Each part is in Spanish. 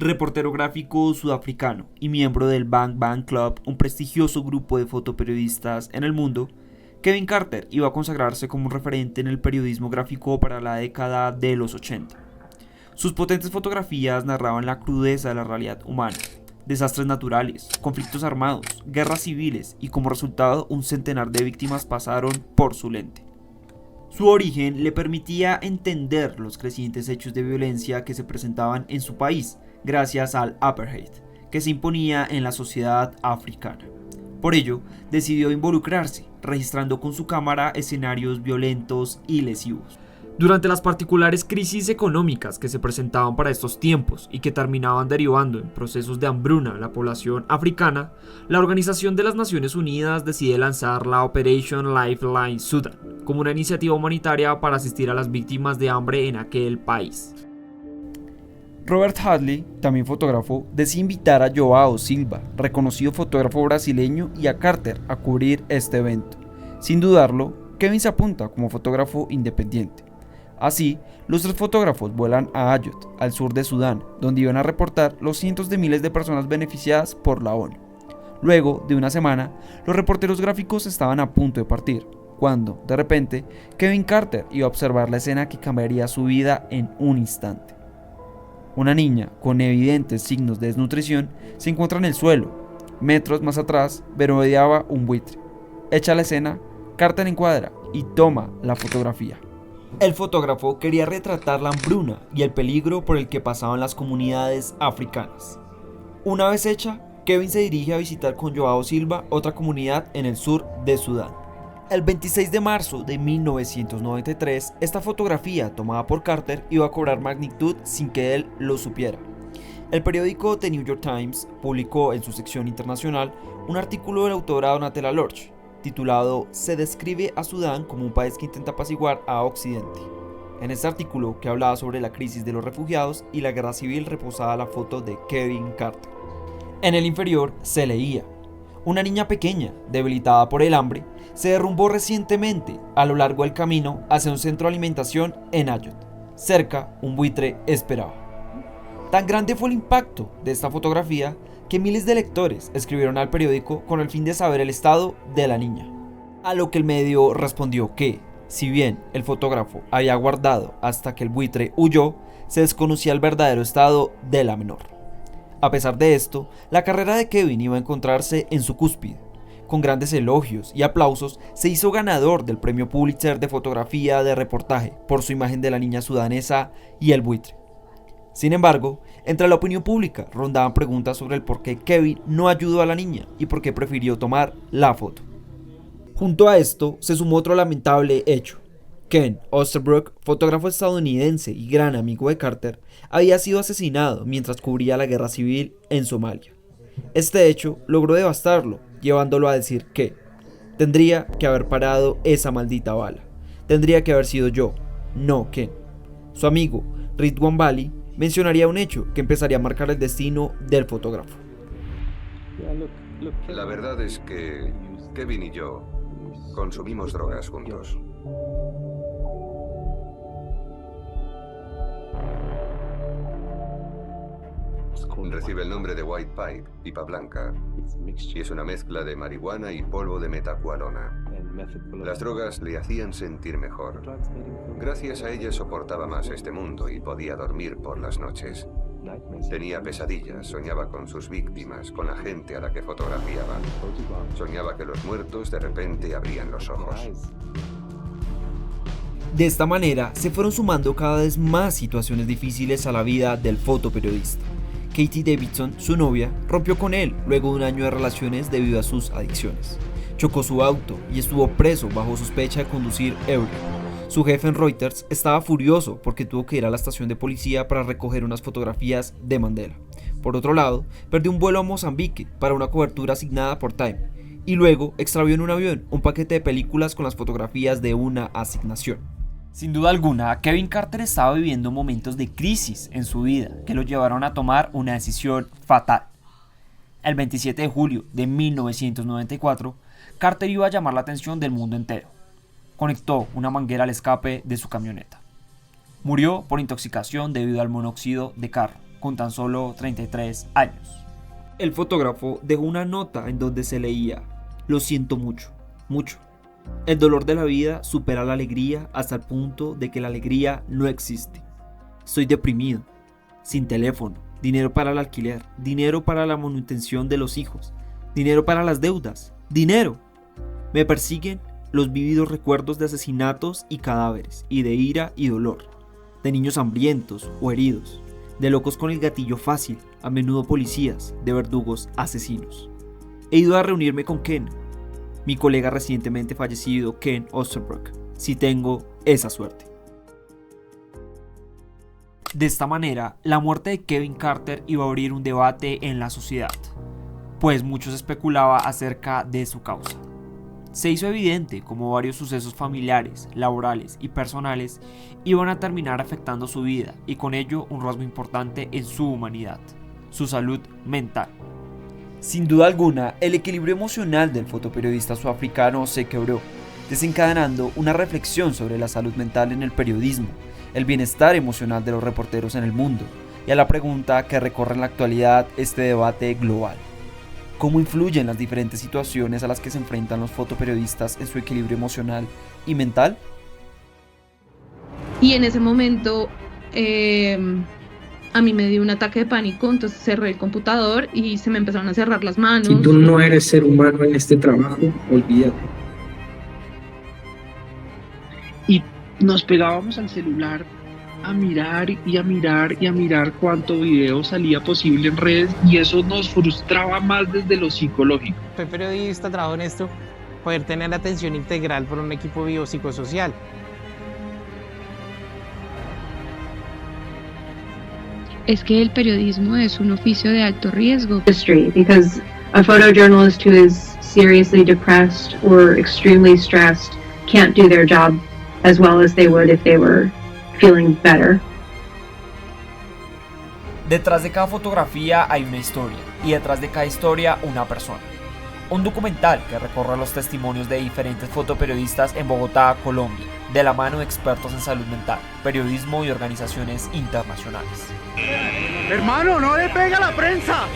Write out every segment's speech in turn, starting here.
reportero gráfico sudafricano y miembro del Bang Bang Club, un prestigioso grupo de fotoperiodistas en el mundo, Kevin Carter iba a consagrarse como un referente en el periodismo gráfico para la década de los 80. Sus potentes fotografías narraban la crudeza de la realidad humana, desastres naturales, conflictos armados, guerras civiles y como resultado un centenar de víctimas pasaron por su lente. Su origen le permitía entender los crecientes hechos de violencia que se presentaban en su país gracias al apartheid que se imponía en la sociedad africana. Por ello, decidió involucrarse, registrando con su cámara escenarios violentos y lesivos. Durante las particulares crisis económicas que se presentaban para estos tiempos y que terminaban derivando en procesos de hambruna en la población africana, la Organización de las Naciones Unidas decide lanzar la Operation Lifeline Sudan como una iniciativa humanitaria para asistir a las víctimas de hambre en aquel país. Robert Hadley, también fotógrafo, decide invitar a João Silva, reconocido fotógrafo brasileño, y a Carter a cubrir este evento. Sin dudarlo, Kevin se apunta como fotógrafo independiente. Así, los tres fotógrafos vuelan a Ayot, al sur de Sudán, donde iban a reportar los cientos de miles de personas beneficiadas por la ONU. Luego de una semana, los reporteros gráficos estaban a punto de partir, cuando, de repente, Kevin Carter iba a observar la escena que cambiaría su vida en un instante. Una niña, con evidentes signos de desnutrición, se encuentra en el suelo. Metros más atrás, merodeaba un buitre. Hecha la escena, Carter encuadra y toma la fotografía. El fotógrafo quería retratar la hambruna y el peligro por el que pasaban las comunidades africanas. Una vez hecha, Kevin se dirige a visitar con João Silva otra comunidad en el sur de Sudán. El 26 de marzo de 1993, esta fotografía tomada por Carter iba a cobrar magnitud sin que él lo supiera. El periódico The New York Times publicó en su sección internacional un artículo de la autora Donatella Lorch, titulado "Se describe a Sudán como un país que intenta apaciguar a Occidente". En este artículo, que hablaba sobre la crisis de los refugiados y la guerra civil, reposaba la foto de Kevin Carter. En el inferior se leía: una niña pequeña, debilitada por el hambre, se derrumbó recientemente a lo largo del camino hacia un centro de alimentación en Ayot. Cerca, un buitre esperaba. Tan grande fue el impacto de esta fotografía que miles de lectores escribieron al periódico con el fin de saber el estado de la niña. A lo que el medio respondió que, si bien el fotógrafo había aguardado hasta que el buitre huyó, se desconocía el verdadero estado de la menor. A pesar de esto, la carrera de Kevin iba a encontrarse en su cúspide. Con grandes elogios y aplausos, se hizo ganador del premio Pulitzer de fotografía de reportaje por su imagen de la niña sudanesa y el buitre. Sin embargo, entre la opinión pública rondaban preguntas sobre el por qué Kevin no ayudó a la niña y por qué prefirió tomar la foto. Junto a esto se sumó otro lamentable hecho. Ken Osterbrook, fotógrafo estadounidense y gran amigo de Carter, había sido asesinado mientras cubría la guerra civil en Somalia. Este hecho logró devastarlo, llevándolo a decir que tendría que haber parado esa maldita bala. Tendría que haber sido yo, no Ken. Su amigo, Ridwan Bali, mencionaría un hecho que empezaría a marcar el destino del fotógrafo. La verdad es que Kevin y yo consumimos drogas juntos. Recibe el nombre de White Pipe, pipa blanca, y es una mezcla de marihuana y polvo de metacualona. Las drogas le hacían sentir mejor. Gracias a ellas soportaba más este mundo y podía dormir por las noches. Tenía pesadillas, soñaba con sus víctimas, con la gente a la que fotografiaba. Soñaba que los muertos de repente abrían los ojos. De esta manera se fueron sumando cada vez más situaciones difíciles a la vida del fotoperiodista. Katie Davidson, su novia, rompió con él luego de un año de relaciones debido a sus adicciones. Chocó su auto y estuvo preso bajo sospecha de conducir ebrio. Su jefe en Reuters estaba furioso porque tuvo que ir a la estación de policía para recoger unas fotografías de Mandela. Por otro lado, perdió un vuelo a Mozambique para una cobertura asignada por Time y luego extravió en un avión un paquete de películas con las fotografías de una asignación. Sin duda alguna, Kevin Carter estaba viviendo momentos de crisis en su vida que lo llevaron a tomar una decisión fatal. El 27 de julio de 1994, Carter iba a llamar la atención del mundo entero. Conectó una manguera al escape de su camioneta. Murió por intoxicación debido al monóxido de carro, con tan solo 33 años. El fotógrafo dejó una nota en donde se leía: "Lo siento mucho, mucho. El dolor de la vida supera la alegría hasta el punto de que la alegría no existe. Estoy deprimido, sin teléfono, dinero para el alquiler, dinero para la manutención de los hijos, dinero para las deudas, dinero. Me persiguen los vívidos recuerdos de asesinatos y cadáveres, y de ira y dolor, de niños hambrientos o heridos, de locos con el gatillo fácil, a menudo policías, de verdugos asesinos. He ido a reunirme con Ken, mi colega recientemente fallecido, Ken Osterbrook, si tengo esa suerte". De esta manera, la muerte de Kevin Carter iba a abrir un debate en la sociedad, pues mucho se especulaba acerca de su causa. Se hizo evidente cómo varios sucesos familiares, laborales y personales iban a terminar afectando su vida y con ello un rasgo importante en su humanidad, su salud mental. Sin duda alguna, el equilibrio emocional del fotoperiodista sudafricano se quebró, desencadenando una reflexión sobre la salud mental en el periodismo, el bienestar emocional de los reporteros en el mundo y a la pregunta que recorre en la actualidad este debate global: ¿cómo influyen las diferentes situaciones a las que se enfrentan los fotoperiodistas en su equilibrio emocional y mental? Y en ese momento a mí me dio un ataque de pánico, entonces cerré el computador y se me empezaron a cerrar las manos. Si tú no eres ser humano en este trabajo, olvídate. Y nos pegábamos al celular a mirar y a mirar y a mirar cuánto video salía posible en redes, y eso nos frustraba más desde lo psicológico. Soy periodista, trabajo en esto, poder tener atención integral por un equipo biopsicosocial. Es que el periodismo es un oficio de alto riesgo. Because a photojournalist who is seriously depressed or extremely stressed can't do their job as well as they would if they were feeling better. Detrás de cada fotografía hay una historia, y detrás de cada historia una persona. Un documental que recorre los testimonios de diferentes fotoperiodistas en Bogotá, Colombia, de la mano de expertos en salud mental, periodismo y organizaciones internacionales. ¡Hermano, no le pega a la prensa!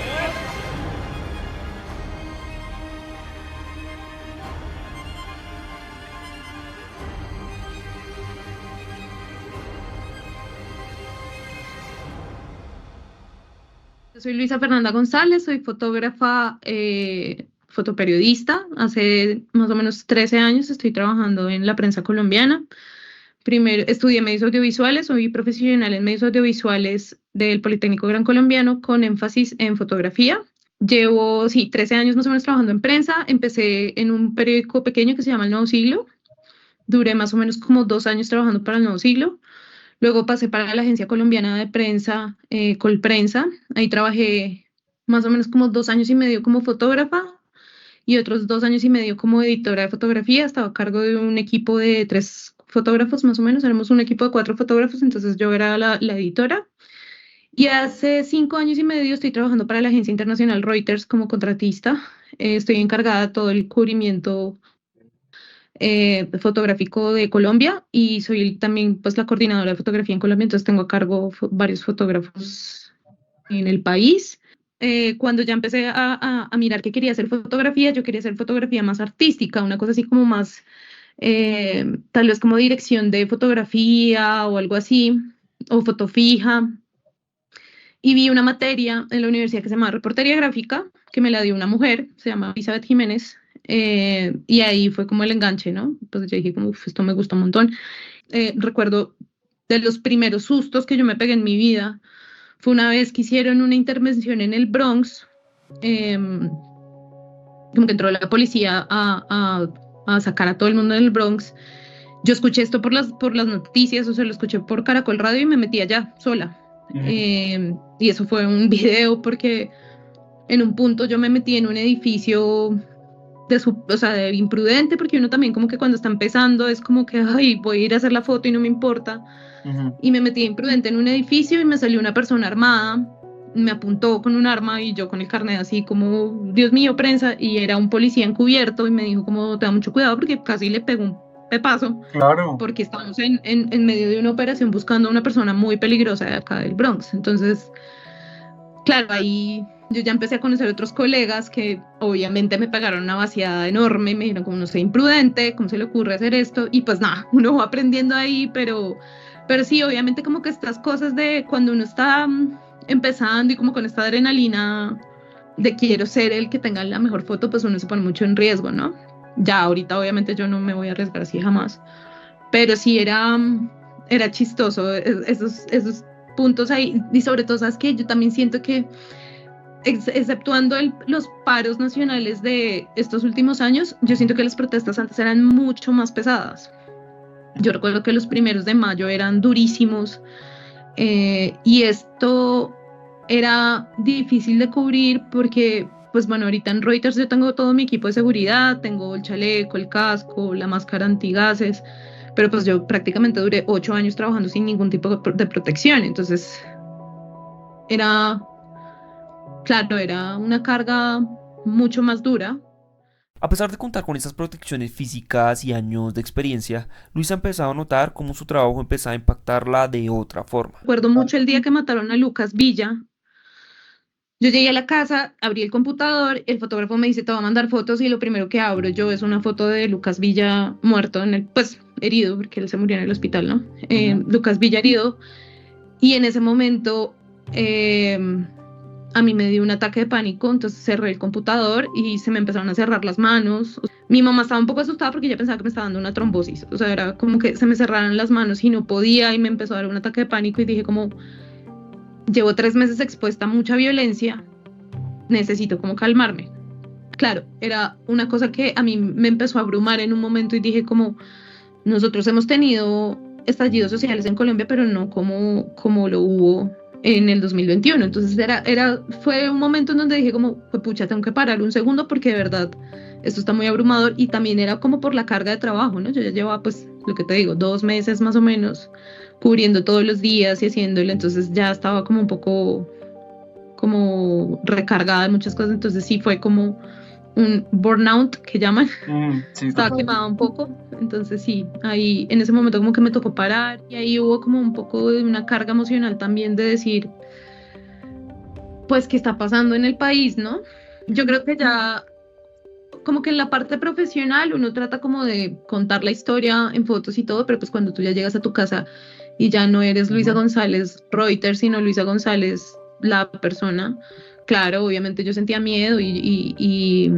Soy Luisa Fernanda González, soy fotógrafa, fotoperiodista. Hace más o menos 13 años estoy trabajando en la prensa colombiana. Primero estudié medios audiovisuales, soy profesional en medios audiovisuales del Politécnico Gran Colombiano con énfasis en fotografía. Llevo 13 años más o menos trabajando en prensa. Empecé en un periódico pequeño que se llama El Nuevo Siglo. Duré más o menos como 2 años trabajando para El Nuevo Siglo. Luego pasé para la agencia colombiana de prensa, Colprensa. Ahí trabajé más o menos como 2 años y medio como fotógrafa y otros 2 años y medio como editora de fotografía. Estaba a cargo de un equipo de 3 fotógrafos más o menos. Éramos un equipo de 4 fotógrafos, entonces yo era la editora. Y hace 5 años y medio estoy trabajando para la agencia internacional Reuters como contratista. Estoy encargada de todo el cubrimiento fotográfico de Colombia y soy también pues la coordinadora de fotografía en Colombia, entonces tengo a cargo varios fotógrafos en el país. Cuando ya empecé a mirar que quería hacer fotografía, yo quería hacer fotografía más artística, una cosa así como más, tal vez como dirección de fotografía o algo así, o foto fija. Y vi una materia en la universidad que se llama Reportería Gráfica, que me la dio una mujer, se llama Elizabeth Jiménez, y ahí fue como el enganche, ¿no? Pues yo dije como, esto me gusta un montón. Recuerdo de los primeros sustos que yo me pegué en mi vida, fue una vez que hicieron una intervención en el Bronx, como que entró la policía a sacar a todo el mundo del Bronx. Yo escuché esto por las noticias, o sea, lo escuché por Caracol Radio y me metí allá sola. Y eso fue un video porque en un punto yo me metí en un edificio de imprudente, porque uno también como que cuando está empezando es como que, ay, voy a ir a hacer la foto y no me importa. Y me metí imprudente en un edificio y me salió una persona armada, me apuntó con un arma y yo con el carnet así como, Dios mío, prensa, y era un policía encubierto y me dijo como, ten mucho cuidado porque casi le pegó un pepazo. Claro. Porque estamos en medio de una operación buscando a una persona muy peligrosa de acá del Bronx. Entonces claro, ahí yo ya empecé a conocer otros colegas que obviamente me pegaron una vaciada enorme, me dijeron como no sé, imprudente, ¿cómo se le ocurre hacer esto? Y pues nada, uno va aprendiendo ahí, pero sí, obviamente como que estas cosas de cuando uno está empezando y como con esta adrenalina de quiero ser el que tenga la mejor foto, pues uno se pone mucho en riesgo, ¿no? Ya ahorita obviamente yo no me voy a arriesgar así jamás, pero sí era chistoso esos puntos ahí, y sobre todo, ¿sabes qué? Yo también siento que exceptuando los paros nacionales de estos últimos años, yo siento que las protestas antes eran mucho más pesadas. Yo recuerdo que los 1 de mayo eran durísimos, y esto era difícil de cubrir porque, pues bueno, ahorita en Reuters yo tengo todo mi equipo de seguridad, tengo el chaleco, el casco, la máscara antigases, pero pues yo prácticamente duré 8 años trabajando sin ningún tipo de protección, entonces era, claro, era una carga mucho más dura. A pesar de contar con estas protecciones físicas y años de experiencia, Luisa empezaba a notar cómo su trabajo empezaba a impactarla de otra forma. Recuerdo mucho el día que mataron a Lucas Villa. Yo llegué a la casa, abrí el computador, el fotógrafo me dice, te va a mandar fotos y lo primero que abro yo es una foto de Lucas Villa muerto, pues herido, porque él se murió en el hospital, ¿no? Lucas Villa herido. Y en ese momento a mí me dio un ataque de pánico, entonces cerré el computador y se me empezaron a cerrar las manos. Mi mamá estaba un poco asustada porque ella pensaba que me estaba dando una trombosis, o sea, era como que se me cerraran las manos y no podía y me empezó a dar un ataque de pánico y dije como, llevo 3 meses expuesta a mucha violencia, necesito como calmarme. Claro, era una cosa que a mí me empezó a abrumar en un momento y dije como, nosotros hemos tenido estallidos sociales en Colombia, pero no como lo hubo en el 2021. Entonces fue un momento en donde dije como, pues pucha, tengo que parar un segundo porque de verdad esto está muy abrumador, y también era como por la carga de trabajo, ¿no? Yo ya llevaba, pues, lo que te digo, 2 meses más o menos cubriendo todos los días y haciéndolo, entonces ya estaba como un poco como recargada de muchas cosas, entonces sí fue como un burnout que llaman, Sí, estaba quemada un poco, entonces sí, ahí en ese momento como que me tocó parar y ahí hubo como un poco de una carga emocional también de decir, pues, ¿qué está pasando en el país, no? Yo creo que ya como que en la parte profesional uno trata como de contar la historia en fotos y todo, pero pues cuando tú ya llegas a tu casa y ya no eres Luisa González Reuters, sino Luisa González la persona, claro, obviamente yo sentía miedo y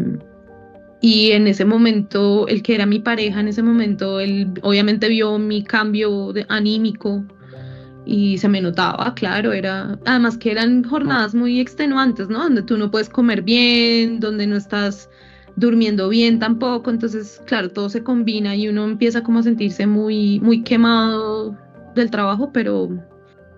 en ese momento, el que era mi pareja en ese momento, él obviamente vio mi cambio anímico y se me notaba, claro, además que eran jornadas muy extenuantes, ¿no? Donde tú no puedes comer bien, donde no estás durmiendo bien tampoco, entonces, claro, todo se combina y uno empieza como a sentirse muy, muy quemado del trabajo, pero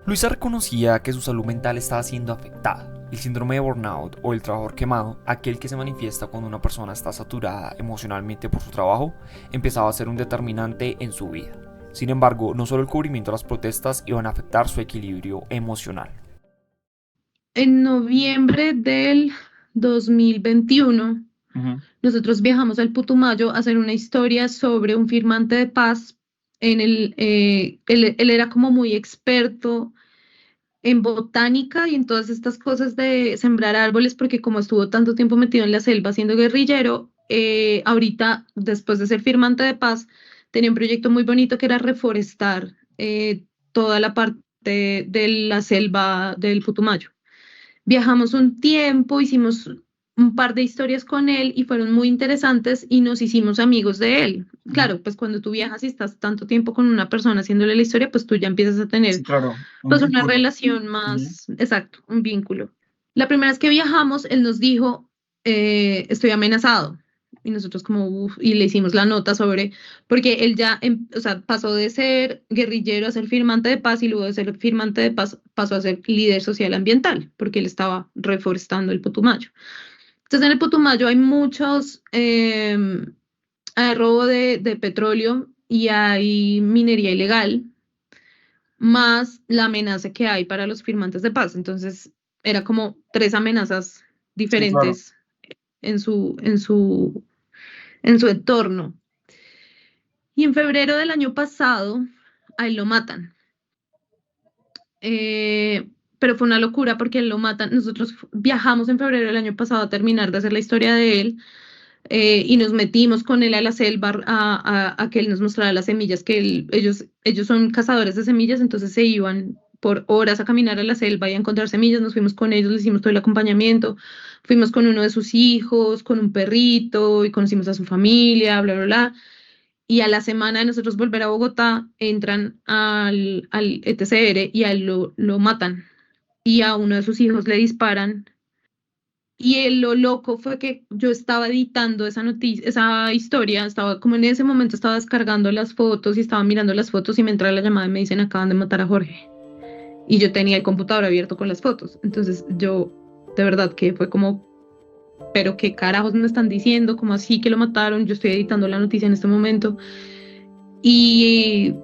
Luisa reconocía que su salud mental estaba siendo afectada. El síndrome de burnout o el trabajador quemado, aquel que se manifiesta cuando una persona está saturada emocionalmente por su trabajo, empezaba a ser un determinante en su vida. Sin embargo, no solo el cubrimiento de las protestas iban a afectar su equilibrio emocional. en noviembre del 2021 nosotros viajamos al Putumayo a hacer una historia sobre un firmante de paz. Él era como muy experto en botánica y en todas estas cosas de sembrar árboles, porque como estuvo tanto tiempo metido en la selva siendo guerrillero, ahorita, después de ser firmante de paz, tenía un proyecto muy bonito que era reforestar toda la parte de la selva del Putumayo. Viajamos un tiempo, hicimos un par de historias con él y fueron muy interesantes y nos hicimos amigos de él. Claro, pues cuando tú viajas y estás tanto tiempo con una persona haciéndole la historia, pues tú ya empiezas a tener pues una relación más, exacto, un vínculo. La primera vez que viajamos, él nos dijo, estoy amenazado. Y nosotros como, uf, y le hicimos la nota sobre, porque él ya, o sea, pasó de ser guerrillero a ser firmante de paz y luego de ser firmante de paz pasó a ser líder social ambiental, porque él estaba reforestando el Putumayo. Entonces en el Putumayo hay muchos, hay robo de petróleo y hay minería ilegal, más la amenaza que hay para los firmantes de paz. Entonces, era como 3 amenazas diferentes en su entorno. Y en febrero del año pasado, a él lo matan. pero fue una locura porque él lo matan. Nosotros viajamos en febrero del año pasado a terminar de hacer la historia de él, y nos metimos con él a la selva a que él nos mostrara las semillas, que ellos son cazadores de semillas, entonces se iban por horas a caminar a la selva y a encontrar semillas. Nos fuimos con ellos, le hicimos todo el acompañamiento, fuimos con uno de sus hijos, con un perrito, y conocimos a su familia, bla, bla, bla. Y a la semana de nosotros volver a Bogotá, entran al ETCR y a él lo matan. Y a uno de sus hijos le disparan. Y lo loco fue que yo estaba editando esa noticia, esa historia, estaba como en ese momento estaba descargando las fotos y estaba mirando las fotos y me entra la llamada y me dicen acaban de matar a Jorge. Y yo tenía el computador abierto con las fotos. Entonces yo, de verdad que fue como, pero qué carajos me están diciendo, como así que lo mataron, yo estoy editando la noticia en este momento. Y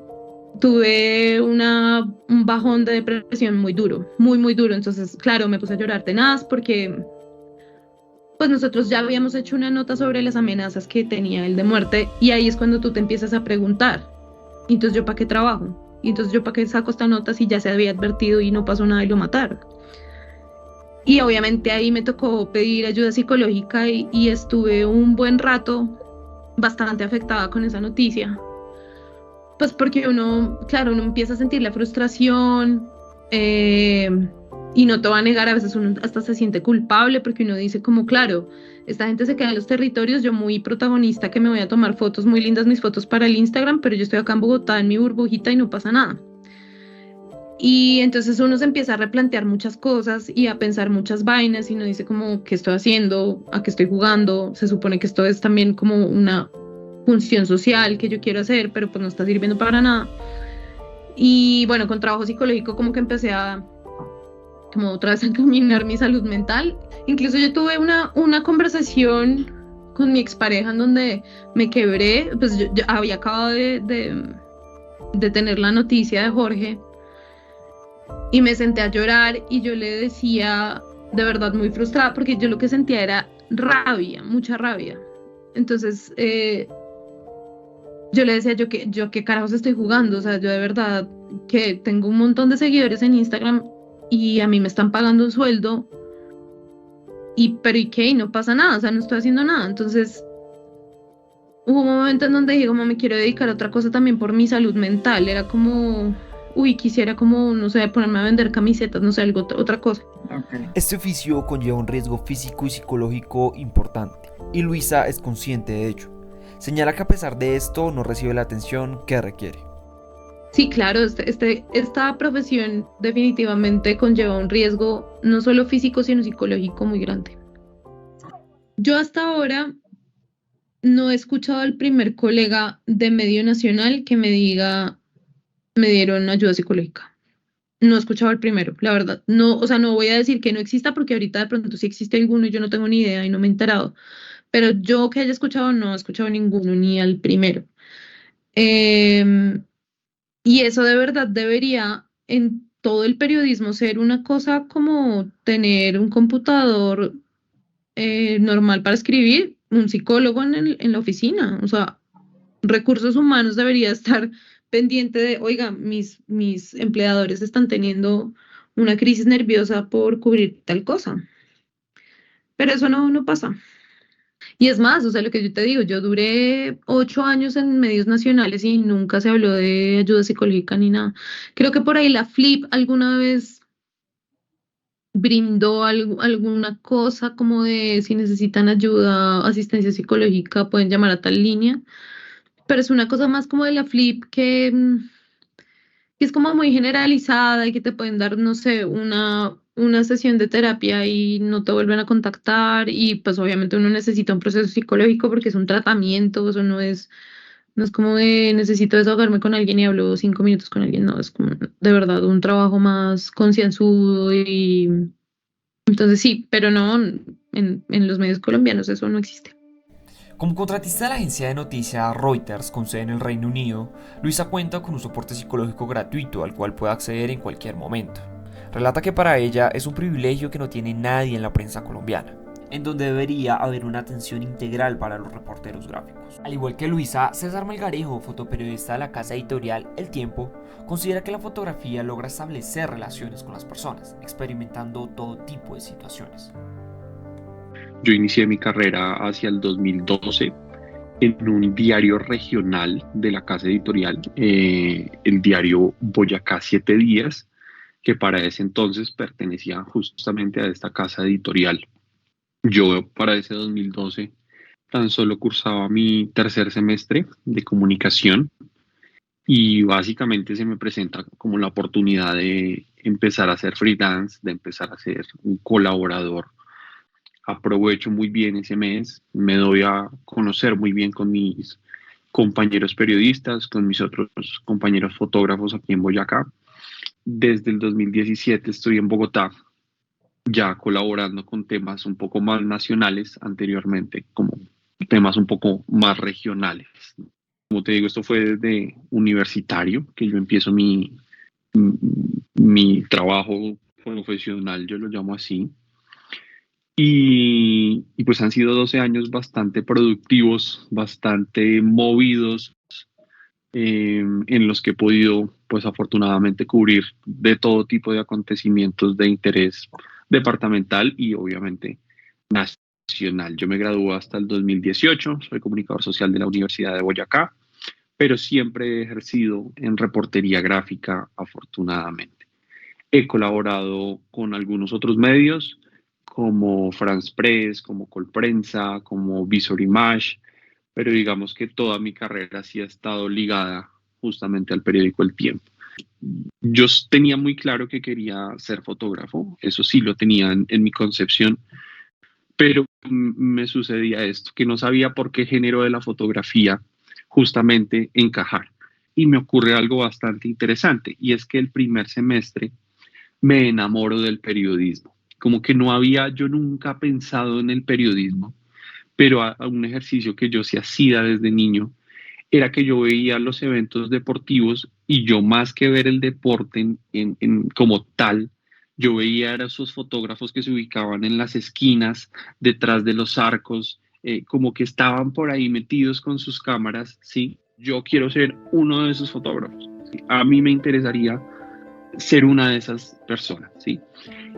tuve un bajón de depresión muy duro, muy, muy duro. Entonces, claro, me puse a llorar tenaz porque pues nosotros ya habíamos hecho una nota sobre las amenazas que tenía él de muerte, y ahí es cuando tú te empiezas a preguntar, ¿y entonces yo para qué trabajo? ¿Y entonces yo para qué saco esta nota si ya se había advertido y no pasó nada y lo mataron? Y obviamente ahí me tocó pedir ayuda psicológica y estuve un buen rato bastante afectada con esa noticia. Pues porque uno empieza a sentir la frustración, y no te va a negar, a veces uno hasta se siente culpable porque uno dice como, claro, esta gente se queda en los territorios, yo muy protagonista que me voy a tomar fotos, muy lindas mis fotos para el Instagram, pero yo estoy acá en Bogotá en mi burbujita y no pasa nada. Y entonces uno se empieza a replantear muchas cosas y a pensar muchas vainas y uno dice como, ¿qué estoy haciendo? ¿A qué estoy jugando? Se supone que esto es también como una función social que yo quiero hacer, pero pues no está sirviendo para nada. Y bueno, con trabajo psicológico como que empecé a como otra vez a encaminar mi salud mental. Incluso yo tuve una conversación con mi expareja en donde me quebré, pues yo había acabado de tener la noticia de Jorge y me senté a llorar y yo le decía, de verdad muy frustrada, porque yo lo que sentía era rabia, mucha rabia. Entonces yo le decía, yo qué carajos estoy jugando, o sea, yo de verdad que tengo un montón de seguidores en Instagram y a mí me están pagando un sueldo, pero ¿y qué? Y no pasa nada, o sea, no estoy haciendo nada. Entonces hubo un momento en donde dije, como me quiero dedicar a otra cosa también por mi salud mental. Era como, quisiera como, no sé, ponerme a vender camisetas, no sé, otra cosa. Okay. Este oficio conlleva un riesgo físico y psicológico importante, y Luisa es consciente de ello. Señala que a pesar de esto no recibe la atención que requiere. Sí, claro, esta profesión definitivamente conlleva un riesgo no solo físico, sino psicológico muy grande. Yo hasta ahora no he escuchado al primer colega de medio nacional que me diga, me dieron ayuda psicológica. No he escuchado al primero, la verdad. No, o sea, no voy a decir que no exista porque ahorita de pronto sí existe alguno y yo no tengo ni idea y no me he enterado. Pero yo que haya escuchado, no he escuchado ninguno, ni al primero. Y eso de verdad debería en todo el periodismo ser una cosa como tener un computador normal para escribir, un psicólogo en la oficina. O sea, recursos humanos debería estar pendiente de, oiga, mis empleadores están teniendo una crisis nerviosa por cubrir tal cosa. Pero eso no pasa. Y es más, o sea, lo que yo te digo, yo duré 8 años en medios nacionales y nunca se habló de ayuda psicológica ni nada. Creo que por ahí la Flip alguna vez brindó alguna cosa como de si necesitan ayuda, asistencia psicológica, pueden llamar a tal línea, pero es una cosa más como de la Flip que es como muy generalizada y que te pueden dar, no sé, una sesión de terapia y no te vuelven a contactar, y pues obviamente uno necesita un proceso psicológico porque es un tratamiento, eso no es como de necesito desahogarme con alguien y hablo 5 minutos con alguien, no, es como de verdad un trabajo más concienzudo. Y entonces sí, pero no, en los medios colombianos eso no existe. Como contratista de la agencia de noticias Reuters con sede en el Reino Unido, Luisa cuenta con un soporte psicológico gratuito al cual puede acceder en cualquier momento. Relata que para ella es un privilegio que no tiene nadie en la prensa colombiana. en donde debería haber una atención integral para los reporteros gráficos. Al igual que Luisa, César Melgarejo, fotoperiodista de la casa editorial El Tiempo, considera que la fotografía logra establecer relaciones con las personas, experimentando todo tipo de situaciones. Yo inicié mi carrera hacia el 2012 en un diario regional de la casa editorial, el diario Boyacá 7 Días, que para ese entonces pertenecía justamente a esta casa editorial. Yo para ese 2012 tan solo cursaba mi tercer semestre de comunicación y básicamente se me presenta como la oportunidad de empezar a hacer freelance, de empezar a ser un colaborador. Aprovecho muy bien ese mes, me doy a conocer muy bien con mis compañeros periodistas, con mis otros compañeros fotógrafos aquí en Boyacá. Desde el 2017 estoy en Bogotá, ya colaborando con temas un poco más nacionales, anteriormente como temas un poco más regionales. Como te digo, esto fue desde universitario, que yo empiezo mi trabajo profesional, yo lo llamo así. Y pues han sido 12 años bastante productivos, bastante movidos, en los que he podido, pues afortunadamente, cubrir de todo tipo de acontecimientos de interés departamental y obviamente nacional. Yo me gradué hasta el 2018, soy comunicador social de la Universidad de Boyacá, pero siempre he ejercido en reportería gráfica, afortunadamente. He colaborado con algunos otros medios, como France Press, como Colprensa, como Visor Image, pero digamos que toda mi carrera sí ha estado ligada justamente al periódico El Tiempo. Yo tenía muy claro que quería ser fotógrafo, eso sí lo tenía en mi concepción, pero me sucedía esto, que no sabía por qué género de la fotografía justamente encajar. Y me ocurre algo bastante interesante, y es que el primer semestre me enamoro del periodismo. Como que no había yo nunca pensado en el periodismo, pero a un ejercicio que yo sí hacía desde niño era que yo veía los eventos deportivos y yo más que ver el deporte como tal, yo veía a esos fotógrafos que se ubicaban en las esquinas, detrás de los arcos, como que estaban por ahí metidos con sus cámaras, ¿sí? Yo quiero ser uno de esos fotógrafos. ¿Sí? A mí me interesaría ser una de esas personas, ¿sí?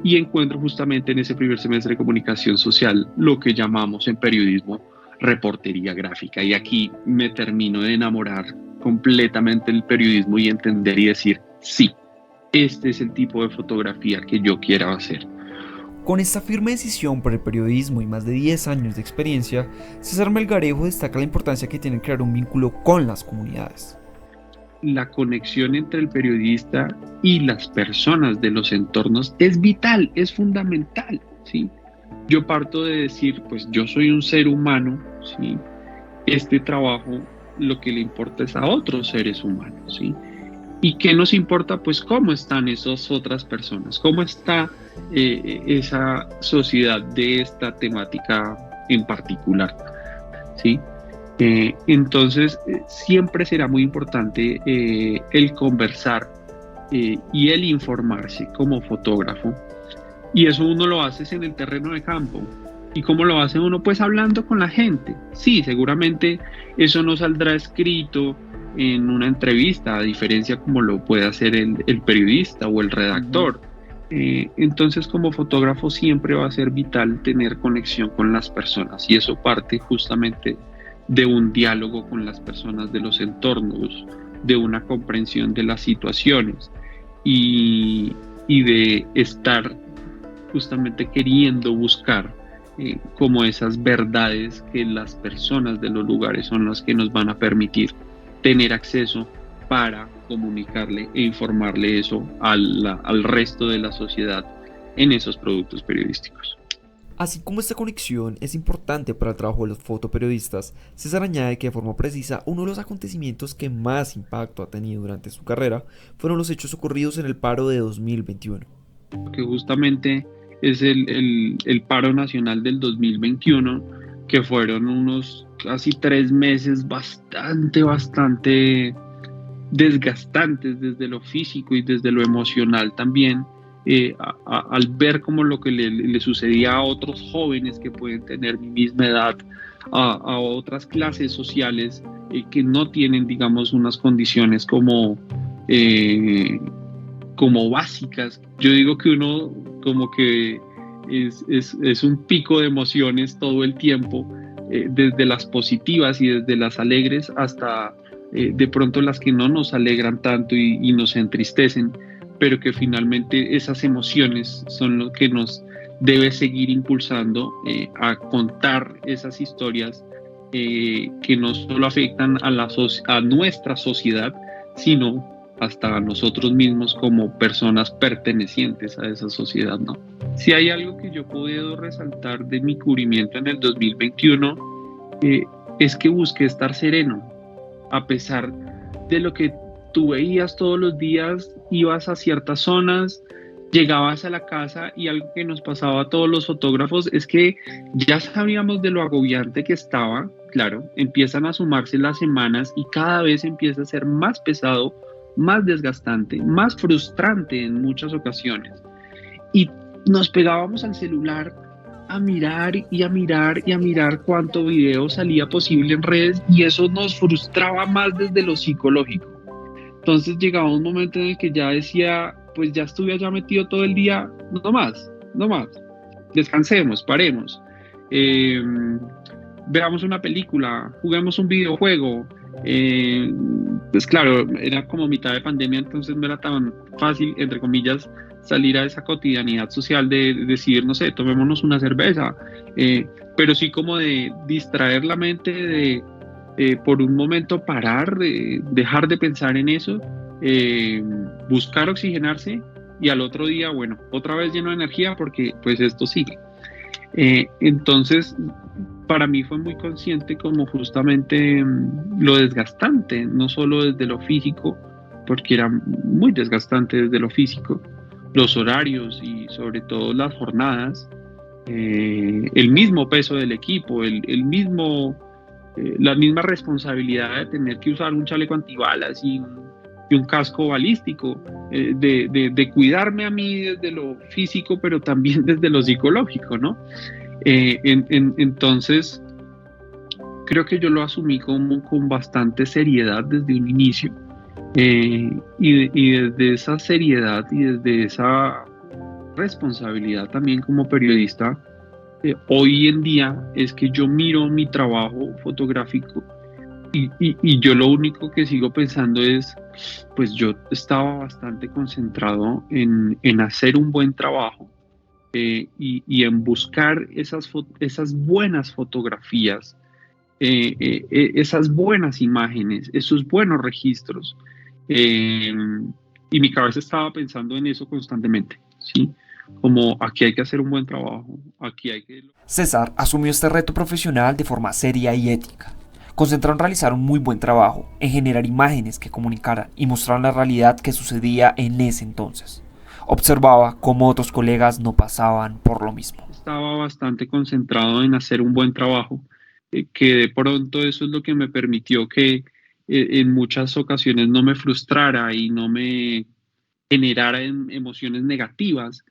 Y encuentro justamente en ese primer semestre de comunicación social lo que llamamos en periodismo reportería gráfica. Y aquí me termino de enamorar completamente del periodismo y entender y decir, sí, este es el tipo de fotografía que yo quiero hacer. Con esta firme decisión por el periodismo y más de 10 años de experiencia, César Melgarejo destaca la importancia que tiene crear un vínculo con las comunidades. La conexión entre el periodista y las personas de los entornos es vital, es fundamental, ¿sí? Yo parto de decir, pues yo soy un ser humano, ¿sí? Este trabajo lo que le importa es a otros seres humanos, ¿sí? ¿Y qué nos importa? Pues cómo están esas otras personas, cómo está esa sociedad de esta temática en particular, ¿sí? Entonces, siempre será muy importante el conversar y el informarse como fotógrafo. Y eso uno lo hace en el terreno de campo. ¿Y cómo lo hace uno? Pues hablando con la gente. Sí, seguramente eso no saldrá escrito en una entrevista, a diferencia como lo puede hacer el periodista o el redactor. Entonces, como fotógrafo siempre va a ser vital tener conexión con las personas. Y eso parte justamente de un diálogo con las personas de los entornos, de una comprensión de las situaciones y de estar justamente queriendo buscar como esas verdades que las personas de los lugares son las que nos van a permitir tener acceso para comunicarle e informarle eso al resto de la sociedad en esos productos periodísticos. Así como esta conexión es importante para el trabajo de los fotoperiodistas, César añade que de forma precisa uno de los acontecimientos que más impacto ha tenido durante su carrera fueron los hechos ocurridos en el paro de 2021. Que justamente es el paro nacional del 2021, que fueron unos casi 3 meses bastante desgastantes desde lo físico y desde lo emocional también, al ver como lo que le sucedía a otros jóvenes que pueden tener mi misma edad, a otras clases sociales que no tienen, digamos, unas condiciones como básicas. Yo digo que uno como que es un pico de emociones todo el tiempo, desde las positivas y desde las alegres hasta de pronto las que no nos alegran tanto y nos entristecen, pero que finalmente esas emociones son lo que nos debe seguir impulsando a contar esas historias que no solo afectan a nuestra sociedad, sino hasta a nosotros mismos como personas pertenecientes a esa sociedad, ¿no? Si hay algo que yo puedo resaltar de mi cubrimiento en el 2021, es que busqué estar sereno, a pesar de lo que tú veías todos los días, ibas a ciertas zonas, llegabas a la casa y algo que nos pasaba a todos los fotógrafos es que ya sabíamos de lo agobiante que estaba, claro, empiezan a sumarse las semanas y cada vez empieza a ser más pesado, más desgastante, más frustrante en muchas ocasiones. Y nos pegábamos al celular a mirar y a mirar y a mirar cuánto video salía posible en redes y eso nos frustraba más desde lo psicológico. Entonces llegaba un momento en el que ya decía, pues ya estuve allá metido todo el día, no más, descansemos, paremos, veamos una película, juguemos un videojuego. Pues claro, era como mitad de pandemia, entonces no era tan fácil, entre comillas, salir a esa cotidianidad social de decir, no sé, tomémonos una cerveza, pero sí como de distraer la mente, de por un momento parar, dejar de pensar en eso, buscar oxigenarse y al otro día, bueno, otra vez lleno de energía porque pues esto sigue. Entonces, para mí fue muy consciente como justamente lo desgastante, no solo desde lo físico, porque era muy desgastante desde lo físico, los horarios y sobre todo las jornadas, el mismo peso del equipo, la misma responsabilidad de tener que usar un chaleco antibalas y un casco balístico, de cuidarme a mí desde lo físico, pero también desde lo psicológico, ¿no? Entonces, creo que yo lo asumí con bastante seriedad desde un inicio, y desde esa seriedad y desde esa responsabilidad también como periodista, hoy en día es que yo miro mi trabajo fotográfico y yo lo único que sigo pensando es, pues yo estaba bastante concentrado en hacer un buen trabajo, y en buscar esas buenas fotografías, esas buenas imágenes, esos buenos registros, y mi cabeza estaba pensando en eso constantemente, ¿sí? Como aquí hay que hacer un buen trabajo, aquí hay que... César asumió este reto profesional de forma seria y ética, concentrado en realizar un muy buen trabajo, en generar imágenes que comunicaran y mostraran la realidad que sucedía en ese entonces. Observaba cómo otros colegas no pasaban por lo mismo. Estaba bastante concentrado en hacer un buen trabajo, que de pronto eso es lo que me permitió que en muchas ocasiones no me frustrara y no me generara emociones negativas,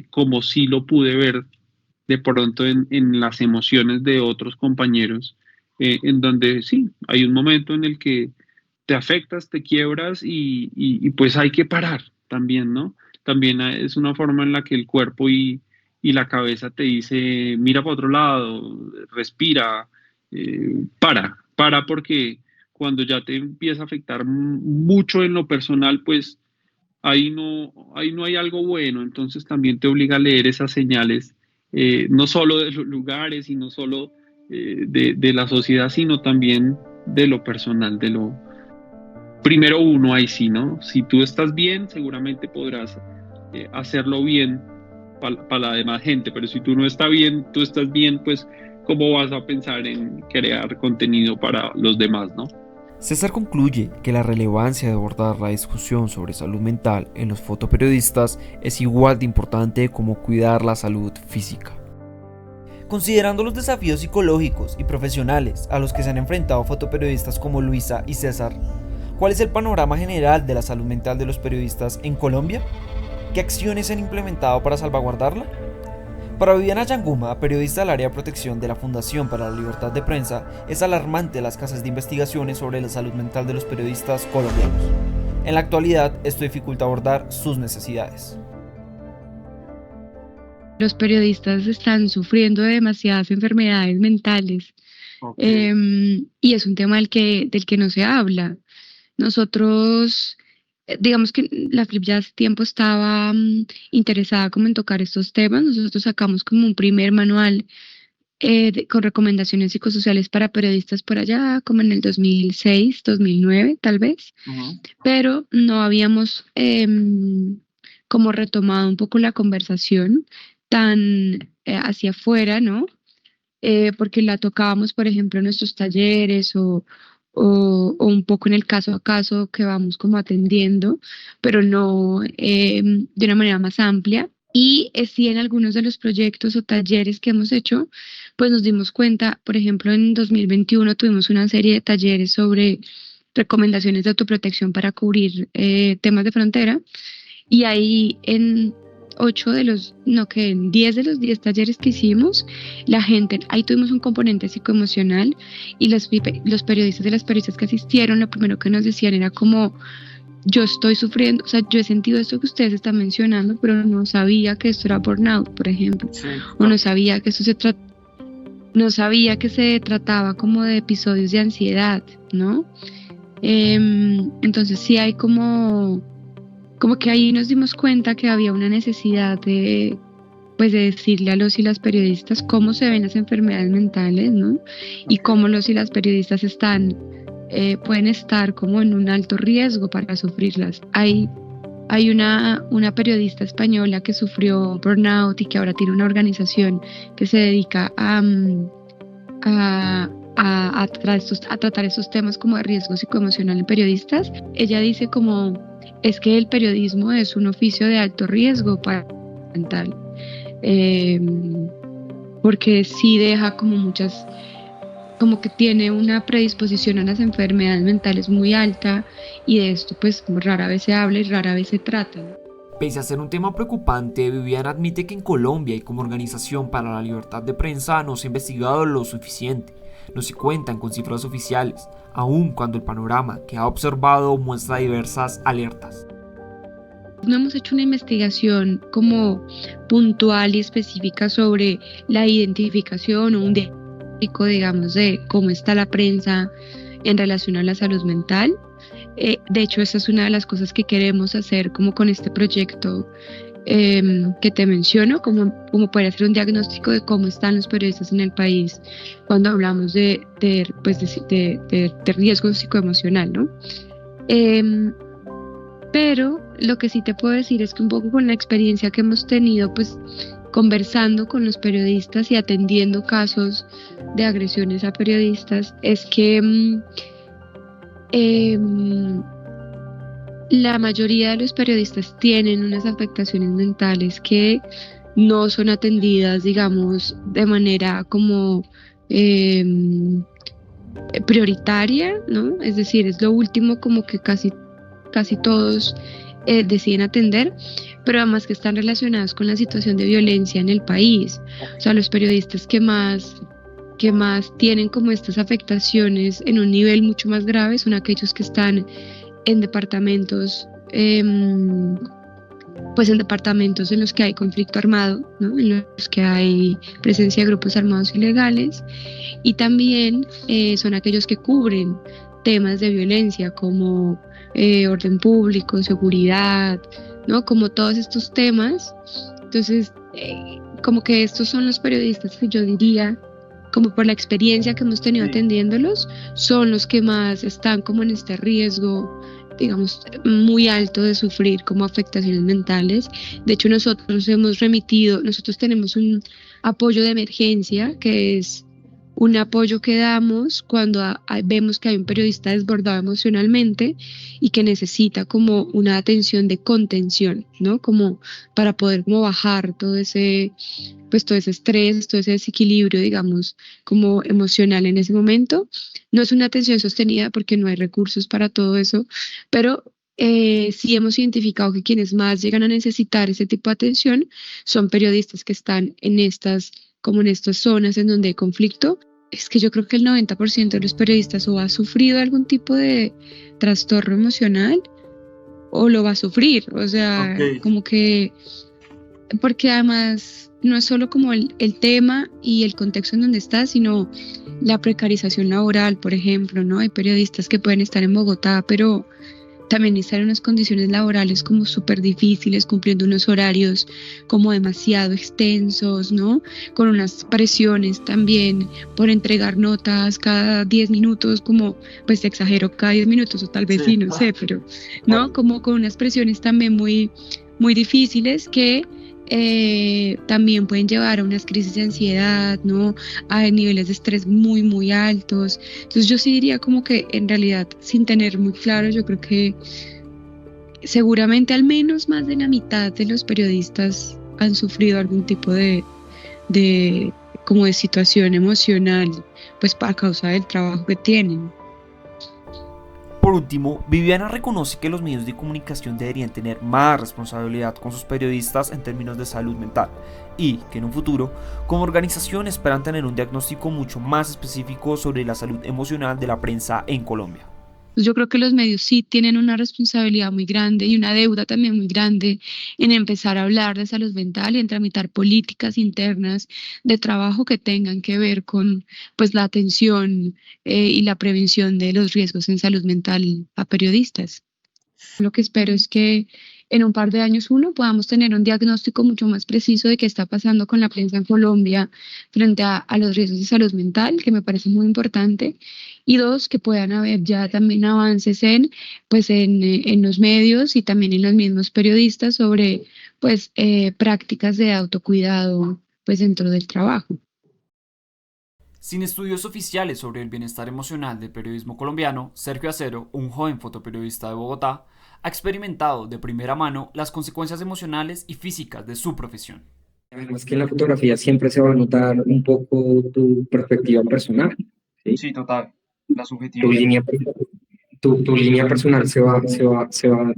como sí lo pude ver de pronto en las emociones de otros compañeros, en donde sí, hay un momento en el que te afectas, te quiebras y pues hay que parar también, ¿no? También es una forma en la que el cuerpo y la cabeza te dice, mira para otro lado, respira, para porque cuando ya te empieza a afectar mucho en lo personal, pues ahí no hay algo bueno, entonces también te obliga a leer esas señales, no solo de los lugares y no solo de la sociedad, sino también de lo personal, de lo... Primero uno ahí sí, ¿no? Si tú estás bien, seguramente podrás hacerlo bien para la demás gente, pero si tú no estás bien, pues ¿cómo vas a pensar en crear contenido para los demás, no? César concluye que la relevancia de abordar la discusión sobre salud mental en los fotoperiodistas es igual de importante como cuidar la salud física. Considerando los desafíos psicológicos y profesionales a los que se han enfrentado fotoperiodistas como Luisa y César, ¿cuál es el panorama general de la salud mental de los periodistas en Colombia? ¿Qué acciones se han implementado para salvaguardarla? Para Viviana Yanguma, periodista del área de protección de la Fundación para la Libertad de Prensa, es alarmante la escasez de investigaciones sobre la salud mental de los periodistas colombianos. En la actualidad, esto dificulta abordar sus necesidades. Los periodistas están sufriendo de demasiadas enfermedades mentales. Y es un tema del que no se habla. Nosotros, digamos que la Flip ya hace tiempo estaba interesada como en tocar estos temas. Nosotros sacamos como un primer manual con recomendaciones psicosociales para periodistas por allá, como en el 2006, 2009 tal vez, pero no habíamos como retomado un poco la conversación tan hacia afuera, ¿no? Porque la tocábamos, por ejemplo, en nuestros talleres o un poco en el caso a caso que vamos como atendiendo, pero no de una manera más amplia. Y sí, en algunos de los proyectos o talleres que hemos hecho, pues nos dimos cuenta, por ejemplo, en 2021 tuvimos una serie de talleres sobre recomendaciones de autoprotección para cubrir temas de frontera, y ahí en 10 de los 10 talleres que hicimos, la gente, ahí tuvimos un componente psicoemocional, y los periodistas y las periodistas que asistieron, lo primero que nos decían era como: yo estoy sufriendo, o sea, yo he sentido esto que ustedes están mencionando, pero no sabía que esto era burnout, por ejemplo, o no sabía que no sabía que se trataba como de episodios de ansiedad, ¿no? Entonces sí hay como que ahí nos dimos cuenta que había una necesidad de decirle a los y las periodistas cómo se ven las enfermedades mentales, ¿no? Y cómo los y las periodistas pueden estar como en un alto riesgo para sufrirlas. Hay una periodista española que sufrió burnout y que ahora tiene una organización que se dedica a tratar estos temas como de riesgo psicoemocional en periodistas. Ella dice es que el periodismo es un oficio de alto riesgo para la salud mental, porque sí deja como que tiene una predisposición a las enfermedades mentales muy alta, y de esto pues rara vez se habla y rara vez se trata, ¿no? Pese a ser un tema preocupante, Viviana admite que en Colombia y como Organización para la Libertad de Prensa no se ha investigado lo suficiente, no se cuentan con cifras oficiales, aun cuando el panorama que ha observado muestra diversas alertas. No hemos hecho una investigación como puntual y específica sobre la identificación o un diagnóstico, digamos, de cómo está la prensa en relación a la salud mental. De hecho, esa es una de las cosas que queremos hacer como con este proyecto que te menciono, como poder hacer un diagnóstico de cómo están los periodistas en el país cuando hablamos de riesgo psicoemocional, ¿no? Pero lo que sí te puedo decir es que un poco con la experiencia que hemos tenido, pues conversando con los periodistas y atendiendo casos de agresiones a periodistas, es que la mayoría de los periodistas tienen unas afectaciones mentales que no son atendidas, digamos, de manera como prioritaria, ¿no? Es decir, es lo último como que casi todos deciden atender, pero además que están relacionados con la situación de violencia en el país. O sea, los periodistas que más tienen como estas afectaciones en un nivel mucho más grave son aquellos que están en departamentos, en los que hay conflicto armado, ¿no? En los que hay presencia de grupos armados ilegales, y también son aquellos que cubren temas de violencia como orden público, seguridad, ¿no? Como todos estos temas. Entonces, como que estos son los periodistas que yo diría, como por la experiencia que hemos tenido atendiéndolos, son los que más están como en este riesgo, digamos, muy alto de sufrir como afectaciones mentales. De hecho, nosotros tenemos un apoyo de emergencia, que es un apoyo que damos cuando vemos que hay un periodista desbordado emocionalmente y que necesita como una atención de contención, ¿no? Como para poder como bajar todo ese estrés, todo ese desequilibrio, digamos, como emocional en ese momento. No es una atención sostenida porque no hay recursos para todo eso, pero sí hemos identificado que quienes más llegan a necesitar ese tipo de atención son periodistas que están en estas, como en estas zonas en donde hay conflicto. Es que yo creo que el 90% de los periodistas o ha sufrido algún tipo de trastorno emocional o lo va a sufrir. O sea, Ok. como que, porque además no es solo como el tema y el contexto en donde está, sino la precarización laboral, por ejemplo, ¿no? Hay periodistas que pueden estar en Bogotá, pero también estar en unas condiciones laborales como súper difíciles, cumpliendo unos horarios como demasiado extensos, ¿no? Con unas presiones también por entregar notas cada 10 minutos, como, pues exagero, cada 10 minutos o tal vez Sí. sí, no sé, pero, ¿no? Como con unas presiones también muy, muy difíciles que también pueden llevar a unas crisis de ansiedad, ¿no? A niveles de estrés muy, muy altos. Entonces yo sí diría como que en realidad, sin tener muy claro, yo creo que seguramente al menos más de la mitad de los periodistas han sufrido algún tipo de como de situación emocional, pues a causa del trabajo que tienen. Por último, Viviana reconoce que los medios de comunicación deberían tener más responsabilidad con sus periodistas en términos de salud mental y que en un futuro, como organización, esperan tener un diagnóstico mucho más específico sobre la salud emocional de la prensa en Colombia. Yo creo que los medios sí tienen una responsabilidad muy grande y una deuda también muy grande en empezar a hablar de salud mental y en tramitar políticas internas de trabajo que tengan que ver con pues la atención y la prevención de los riesgos en salud mental a periodistas. Lo que espero es que en un par de años, uno, podamos tener un diagnóstico mucho más preciso de qué está pasando con la prensa en Colombia frente a los riesgos de salud mental, que me parece muy importante. Y dos, que puedan haber ya también avances pues en los medios y también en los mismos periodistas sobre pues, prácticas de autocuidado pues, dentro del trabajo. Sin estudios oficiales sobre el bienestar emocional del periodismo colombiano, Sergio Acero, un joven fotoperiodista de Bogotá, ha experimentado de primera mano las consecuencias emocionales y físicas de su profesión. Además que en la fotografía siempre se va a notar un poco tu perspectiva personal, ¿sí? Sí, total. La Tu subjetividad. línea, tu línea personal se va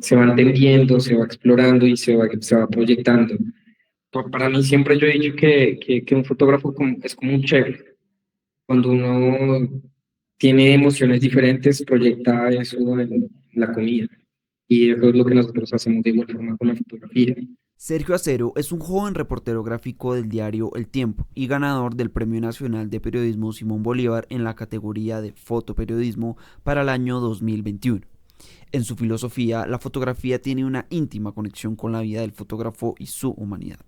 entendiendo, se va explorando y se va proyectando. Para mí siempre yo he dicho que un fotógrafo es como un chef. Cuando uno tiene emociones diferentes, proyecta eso en la comida. Y eso es lo que nosotros hacemos de igual forma con la fotografía. Sergio Acero es un joven reportero gráfico del diario El Tiempo y ganador del Premio Nacional de Periodismo Simón Bolívar en la categoría de fotoperiodismo para el año 2021. En su filosofía, la fotografía tiene una íntima conexión con la vida del fotógrafo y su humanidad.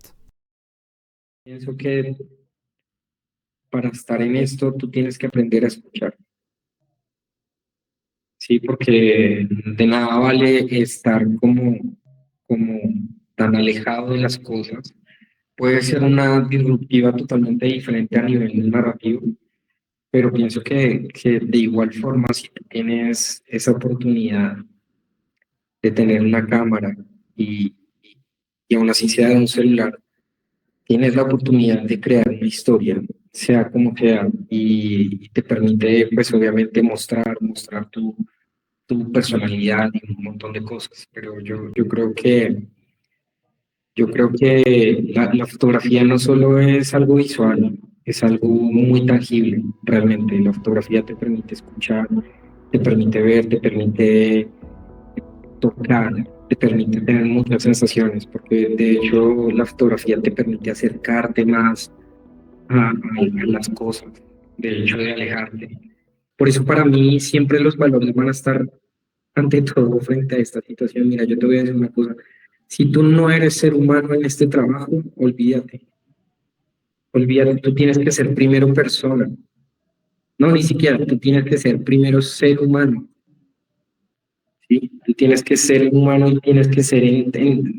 Pienso que para estar en esto tú tienes que aprender a escuchar, ¿sí? Porque de nada vale estar como tan alejado de las cosas. Puede ser una disruptiva totalmente diferente a nivel narrativo, pero pienso que de igual forma, si tú tienes esa oportunidad de tener una cámara y, y aún así sea de un celular, tienes la oportunidad de crear una historia, sea como sea, y te permite, pues obviamente, mostrar tu personalidad y un montón de cosas. Pero yo creo que la fotografía no solo es algo visual, es algo muy tangible, realmente. La fotografía te permite escuchar, te permite ver, te permite tocar, te permite tener muchas sensaciones, porque de hecho la fotografía te permite acercarte más a las cosas, de hecho de alejarte. Por eso para mí siempre los valores van a estar ante todo frente a esta situación. Mira, yo te voy a decir una cosa, si tú no eres ser humano en este trabajo, olvídate, tú tienes que ser primero persona, no, ni siquiera, tú tienes que ser primero ser humano. ¿Sí? Tú tienes que ser humano y tienes que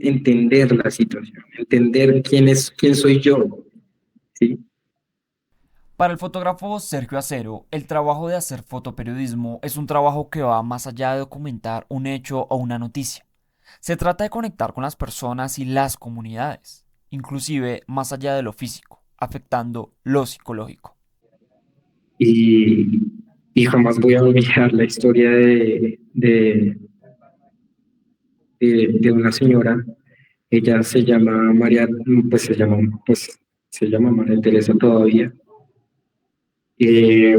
entender la situación, entender quién soy yo, ¿sí? Para el fotógrafo Sergio Acero, el trabajo de hacer fotoperiodismo es un trabajo que va más allá de documentar un hecho o una noticia. Se trata de conectar con las personas y las comunidades, inclusive más allá de lo físico, afectando lo psicológico. Y, y jamás voy a olvidar la historia de una señora. Ella se llama María, se llama María Teresa todavía. Eh,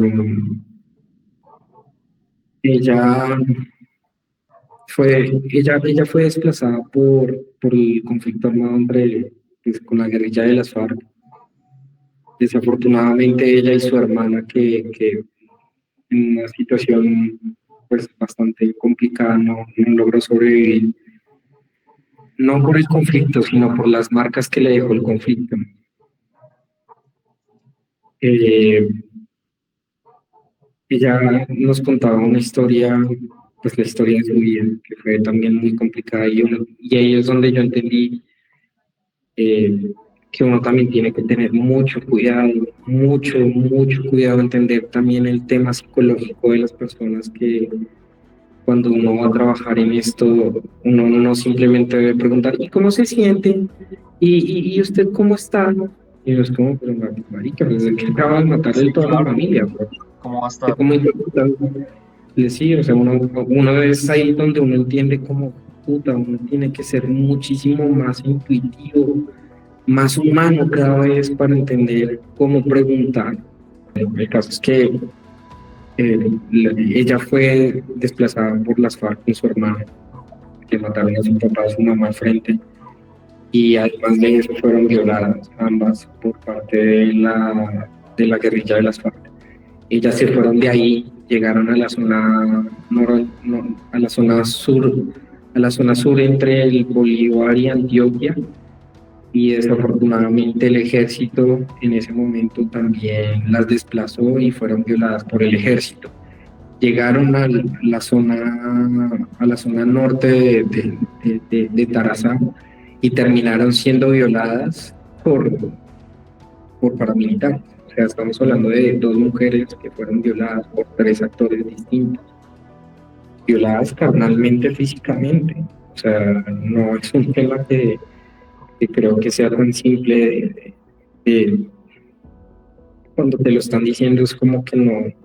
ella ella fue desplazada por el conflicto armado con la guerrilla de las FARC. Desafortunadamente ella y su hermana, que en una situación pues bastante complicada, no logró sobrevivir, no por el conflicto, sino por las marcas que le dejó el conflicto. Eh, Ella nos contaba una historia, pues la historia de su vida, que fue también muy complicada, y ahí es donde yo entendí que uno también tiene que tener mucho cuidado, mucho cuidado, entender también el tema psicológico de las personas, que cuando uno va a trabajar en esto, uno no simplemente debe preguntar, ¿y cómo se siente? ¿Y usted cómo está? Y uno es como, pero marica, desde que acaba de matarle toda la familia, bro. ¿Cómo va a estar? ¿Cómo sí, o sea, uno es ahí donde uno entiende como, puta, uno tiene que ser muchísimo más intuitivo, más humano cada vez para entender cómo preguntar. El caso es que ella fue desplazada por las FARC con su hermana, que mataron a su papá y a su mamá al frente, y además de eso fueron violadas ambas por parte de la guerrilla de las FARC. Ellas se fueron de ahí, llegaron a la zona sur entre el Bolívar y Antioquia, y desafortunadamente el ejército en ese momento también las desplazó y fueron violadas por el ejército. Llegaron a la zona norte de Tarazá y terminaron siendo violadas por paramilitares. O sea, estamos hablando de 2 mujeres que fueron violadas por 3 actores distintos, violadas carnalmente, físicamente. O sea, no es un tema que creo que sea tan simple cuando te lo están diciendo, es como que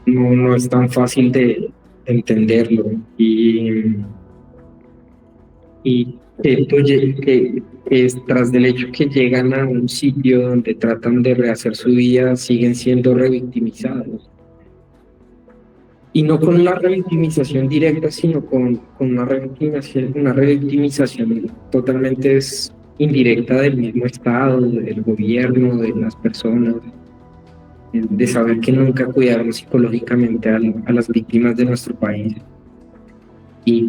no es tan fácil de entenderlo, y que es tras del hecho que llegan a un sitio donde tratan de rehacer su vida, siguen siendo revictimizados. Y no con la revictimización directa, sino con una revictimización totalmente indirecta del mismo Estado, del gobierno, de las personas, de saber que nunca cuidaron psicológicamente a las víctimas de nuestro país. Y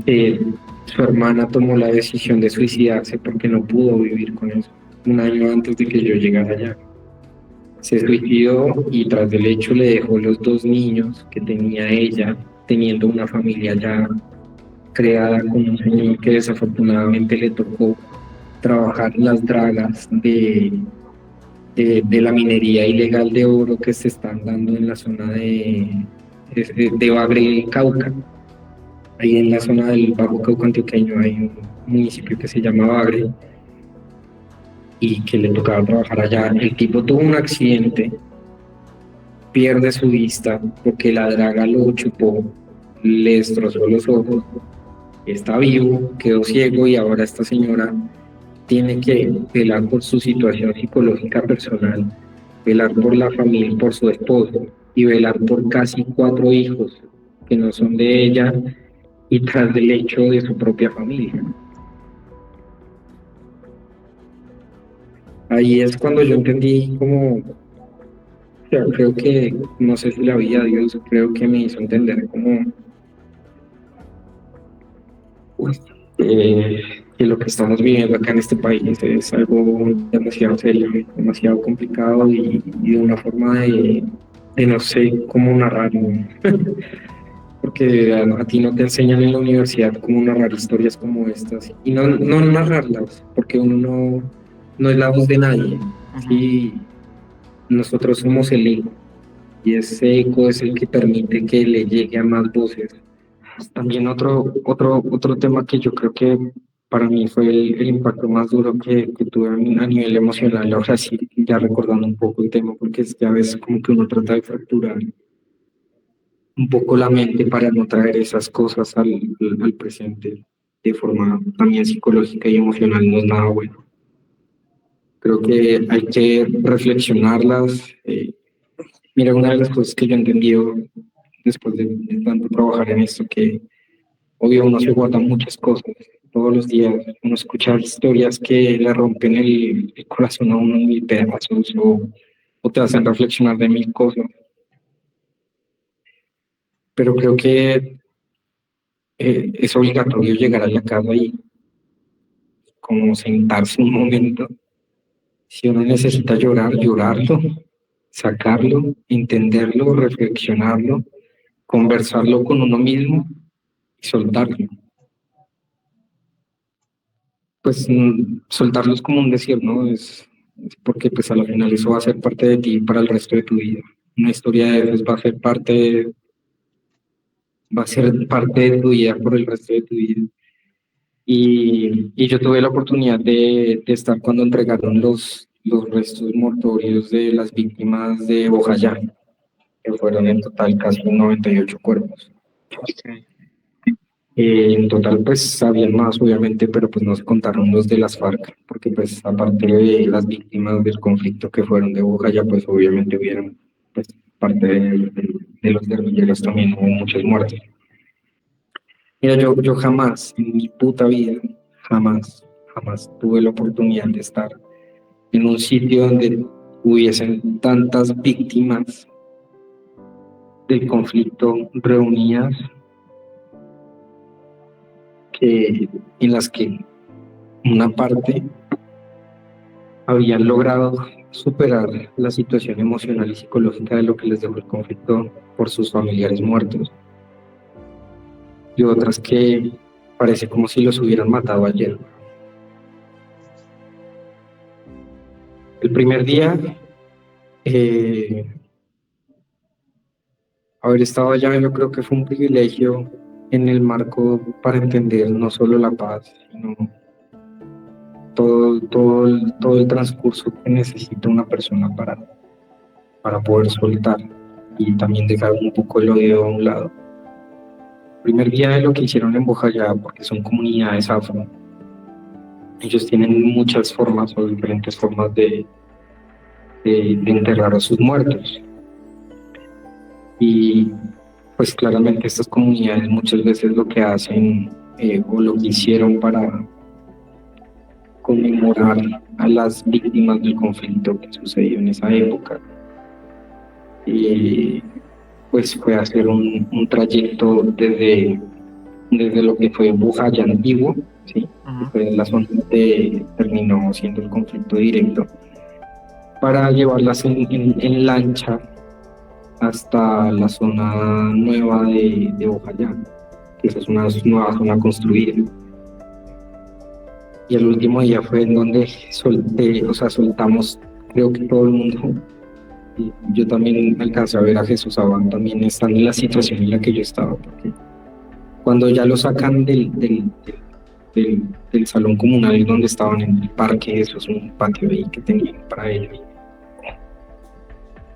su hermana tomó la decisión de suicidarse porque no pudo vivir con eso, un año antes de que yo llegara allá. Se suicidó y tras del hecho le dejó los 2 niños que tenía ella, teniendo una familia ya creada con un señor que desafortunadamente le tocó trabajar las dragas de la minería ilegal de oro que se están dando en la zona de Bagre, Cauca. Ahí en la zona del Bajo Cauca antioqueño hay un municipio que se llama Bagre, y que le tocaba trabajar allá. El tipo tuvo un accidente, pierde su vista porque la draga lo chupó, le destrozó los ojos, está vivo, quedó ciego, y ahora esta señora tiene que velar por su situación psicológica personal, velar por la familia, por su esposo, y velar por casi 4 hijos que no son de ella, y tras del hecho de su propia familia. Ahí es cuando yo entendí como, creo que, no sé si la vida de Dios, creo que me hizo entender como que lo que estamos viviendo acá en este país es algo demasiado serio, demasiado complicado, y de una forma de no sé cómo narrarlo. Porque a ti no te enseñan en la universidad cómo narrar historias como estas, y no narrarlas, porque uno no es la voz de nadie, y nosotros somos el eco, y ese eco es el que permite que le llegue a más voces. También otro tema que yo creo que para mí fue el impacto más duro que tuve a nivel emocional, ahora sí, ya recordando un poco el tema, porque es que a veces como que uno trata de fracturar. un poco la mente para no traer esas cosas al presente de forma también psicológica y emocional no es nada bueno. Creo que hay que reflexionarlas. Mira, una de las cosas que yo he entendido después de tanto trabajar en esto, que obvio uno se guarda muchas cosas. Todos los días uno escucha historias que le rompen el corazón a uno en mil pedazos o te hacen reflexionar de mil cosas. Pero creo que es obligatorio llegar a la casa y como sentarse un momento. Si uno necesita llorar, llorarlo, sacarlo, entenderlo, reflexionarlo, conversarlo con uno mismo y soltarlo. Pues soltarlo es como un decir, ¿no? Es porque pues a la final eso va a ser parte de ti para el resto de tu vida. Una historia de esas va a ser parte de tu vida por el resto de tu vida. Y yo tuve la oportunidad de estar cuando entregaron los restos mortuorios de las víctimas de Bojayá, que fueron en total casi 98 cuerpos. En total pues habían más obviamente, pero pues no se contaron los de las FARC, porque pues aparte de las víctimas del conflicto que fueron de Bojayá, pues obviamente hubieron pues parte de los guerrilleros también hubo muchas muertes. Mira, yo jamás en mi puta vida, jamás tuve la oportunidad de estar en un sitio donde hubiesen tantas víctimas del conflicto reunidas, en las que una parte habían logrado superar la situación emocional y psicológica de lo que les dejó el conflicto por sus familiares muertos, y otras que parece como si los hubieran matado ayer. El primer día, haber estado allá, yo creo que fue un privilegio en el marco para entender no solo la paz, sino todo el transcurso que necesita una persona para poder soltar y también dejar un poco el odio a un lado. El primer día de lo que hicieron en Bojayá, porque son comunidades afro, ellos tienen muchas formas o diferentes formas de enterrar a sus muertos. Y pues claramente estas comunidades muchas veces lo que hacen o lo que hicieron para conmemorar a las víctimas del conflicto que sucedió en esa época, pues fue hacer un trayecto desde lo que fue Bojayá antiguo, ¿sí? Que fue la zona donde terminó siendo el conflicto directo, para llevarlas en lancha hasta la zona nueva de Bojayá, que esa es una nueva zona construida. Y el último día fue en donde soltamos, creo que todo el mundo. Y yo también alcancé a ver a Jesús Abán también estando en la situación en la que yo estaba, porque cuando ya lo sacan del salón comunal donde estaban en el parque, eso es un patio ahí que tenían para ellos,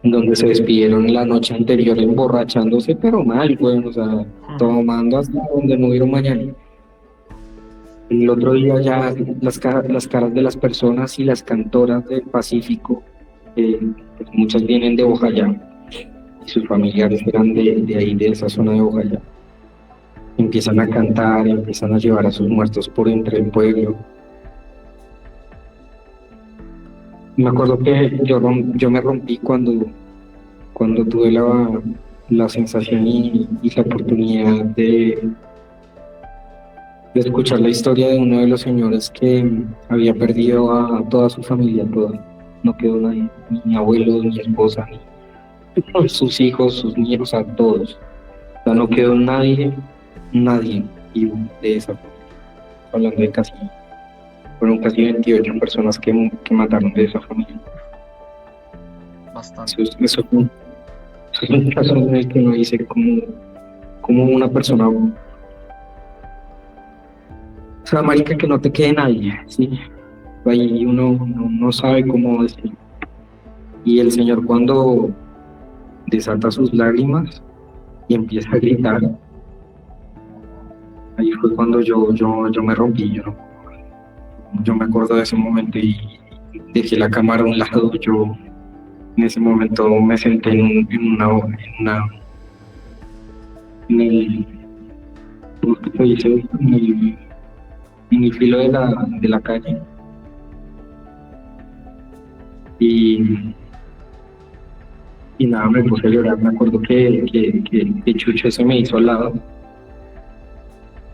donde se despidieron la noche anterior emborrachándose, pero mal, güey, o sea, tomando hasta donde no hubiera mañana. El otro día ya las caras de las personas y las cantoras del Pacífico, pues muchas vienen de Bojayá, y sus familiares eran de ahí, de esa zona de Bojayá. Empiezan a cantar, empiezan a llevar a sus muertos por entre el pueblo. Me acuerdo que yo me rompí cuando tuve la sensación y la oportunidad de escuchar la historia de uno de los señores que había perdido a toda su familia, no quedó nadie, ni abuelos, ni esposa, ni sus hijos, sus nietos, a todos. O sea, no quedó nadie vivo de esa familia. Hablando de fueron casi 28 personas que mataron de esa familia. Bastante. Eso es un caso en el que uno dice como una persona, o sea, marica, que no te quede nadie, ¿sí? Ahí uno no sabe cómo decir. Y el Señor, cuando desata sus lágrimas, y empieza a gritar. Ahí fue cuando yo me rompí, yo me acuerdo de ese momento y dejé la cámara a un lado. Yo en ese momento me senté en el, ¿cómo se dice? En el filo de la calle. Y nada, me puse a llorar. Me acuerdo que Chucho se me hizo al lado.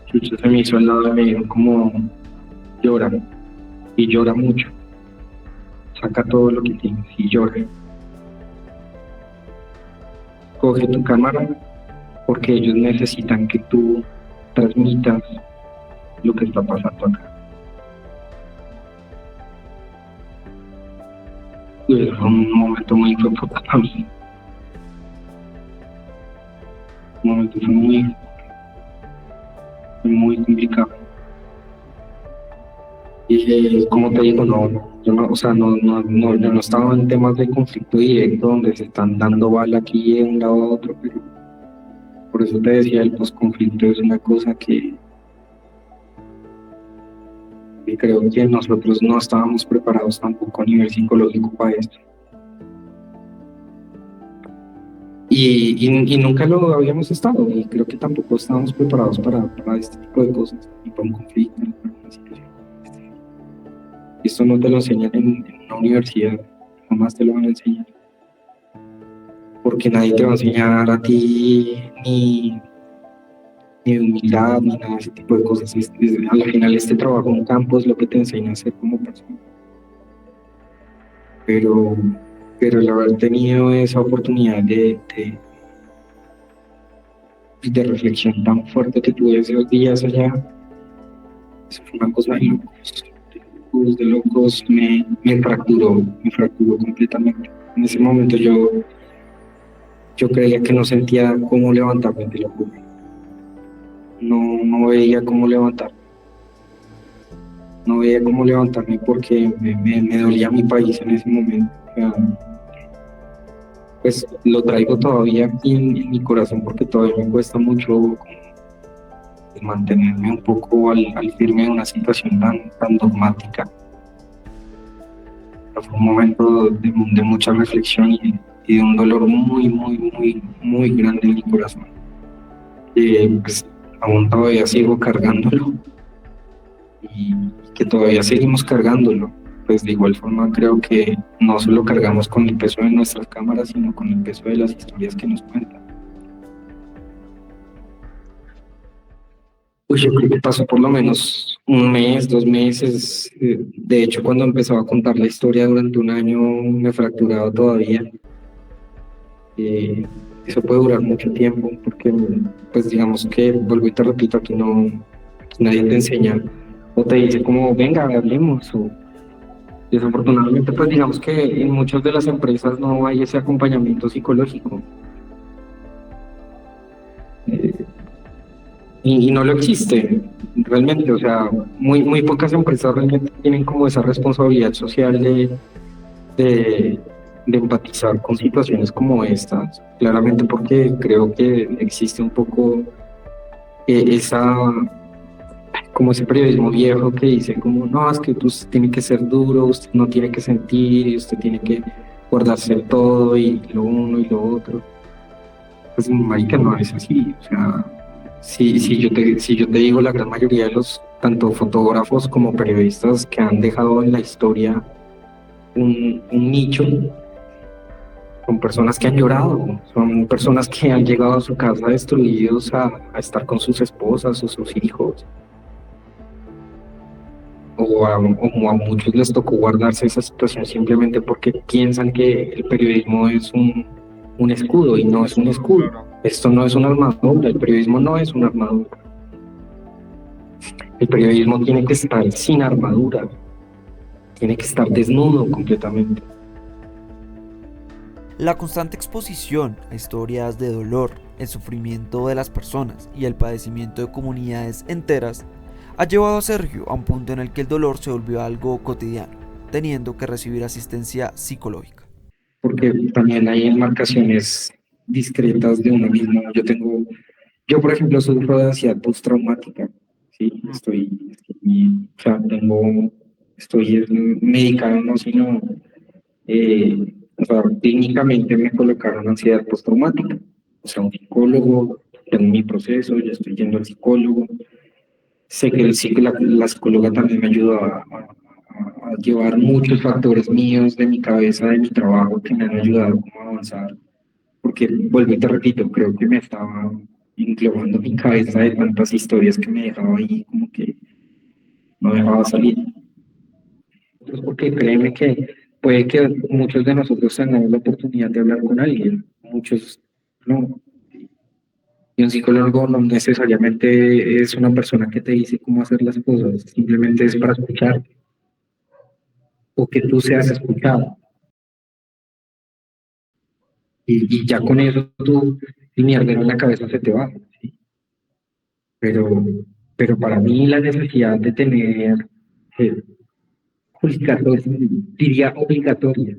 Chucho se me hizo al lado y me dijo como, llora, y llora mucho. Saca todo lo que tienes y llora. Coge tu cámara porque ellos necesitan que tú transmitas lo que está pasando acá. Y fue un momento muy importante para mí. Un momento fue muy complicado. Y como te digo, yo no estaba en temas de conflicto directo donde se están dando bala aquí de un lado a otro, pero por eso te decía, el posconflicto es una cosa que creo que nosotros no estábamos preparados tampoco a nivel psicológico para esto. Y nunca lo habíamos estado, y creo que tampoco estábamos preparados para este tipo de cosas, y para un conflicto, para una situación. Esto no te lo enseñan en una universidad, jamás te lo van a enseñar. Porque nadie te va a enseñar a ti ni humildad, ni nada de ese tipo de cosas. Al final este trabajo en campo es lo que te enseña a ser como persona. Pero el haber tenido esa oportunidad de reflexión tan fuerte que tuve esos días allá, eso fue una cosa de locos, me fracturó completamente. En ese momento yo creía que no sentía cómo levantarme, te lo juro. No veía cómo levantarme. No veía cómo levantarme porque me dolía mi país en ese momento. Pues lo traigo todavía aquí en mi corazón porque todavía me cuesta mucho mantenerme un poco al firme en una situación tan dogmática. Pero fue un momento de mucha reflexión y de un dolor muy grande en mi corazón. Pues aún todavía sigo cargándolo y que todavía seguimos cargándolo. Pues de igual forma creo que no solo cargamos con el peso de nuestras cámaras, sino con el peso de las historias que nos cuentan. Pues yo creo que pasó por lo menos un mes, 2 meses. De hecho, cuando empezaba a contar la historia durante un año, me fracturaba todavía. Eso puede durar mucho tiempo, porque pues digamos que, vuelvo y te repito, aquí nadie te enseña o te dice como, venga, hablemos. Desafortunadamente, pues digamos que en muchas de las empresas no hay ese acompañamiento psicológico. Y no lo existe realmente, o sea, muy pocas empresas realmente tienen como esa responsabilidad social de empatizar con situaciones como estas, claramente porque creo que existe un poco como ese periodismo viejo que dice como, no, es que usted tiene que ser duro, usted no tiene que sentir, usted tiene que guardarse todo y lo uno y lo otro. Pues marica, no es así, o sea, si yo te digo, la gran mayoría de los tanto fotógrafos como periodistas que han dejado en la historia un nicho, son personas que han llorado, son personas que han llegado a su casa destruidos a estar con sus esposas o sus hijos, o a muchos les tocó guardarse esa situación simplemente porque piensan que el periodismo es un escudo, y no es un escudo. Esto no es una armadura, el periodismo no es una armadura. El periodismo tiene que estar sin armadura, tiene que estar desnudo completamente. La constante exposición a historias de dolor, el sufrimiento de las personas y el padecimiento de comunidades enteras ha llevado a Sergio a un punto en el que el dolor se volvió algo cotidiano, teniendo que recibir asistencia psicológica. Porque también hay enmarcaciones discretas de uno mismo. Yo por ejemplo, sufro de ansiedad postraumática, ¿sí? O sea, estoy medicado, no, sino, o sea, clínicamente me colocaron ansiedad postraumática. O sea, un psicólogo, tengo mi proceso, ya estoy yendo al psicólogo. Sé que la psicóloga también me ayudó a llevar muchos factores míos de mi cabeza, de mi trabajo, que me han ayudado como a avanzar. Porque, vuelvo y te repito, creo que me estaba englobando mi cabeza de tantas historias que me dejaba ahí, como que no dejaba salir. Pues porque créeme que puede que muchos de nosotros tengamos la oportunidad de hablar con alguien, muchos no. Y un psicólogo no necesariamente es una persona que te dice cómo hacer las cosas, simplemente es para escuchar o que tú seas escuchado. Y ya con eso tú, el mierdero en la cabeza se te va, ¿sí? Pero para mí la necesidad de tener, diría obligatoria,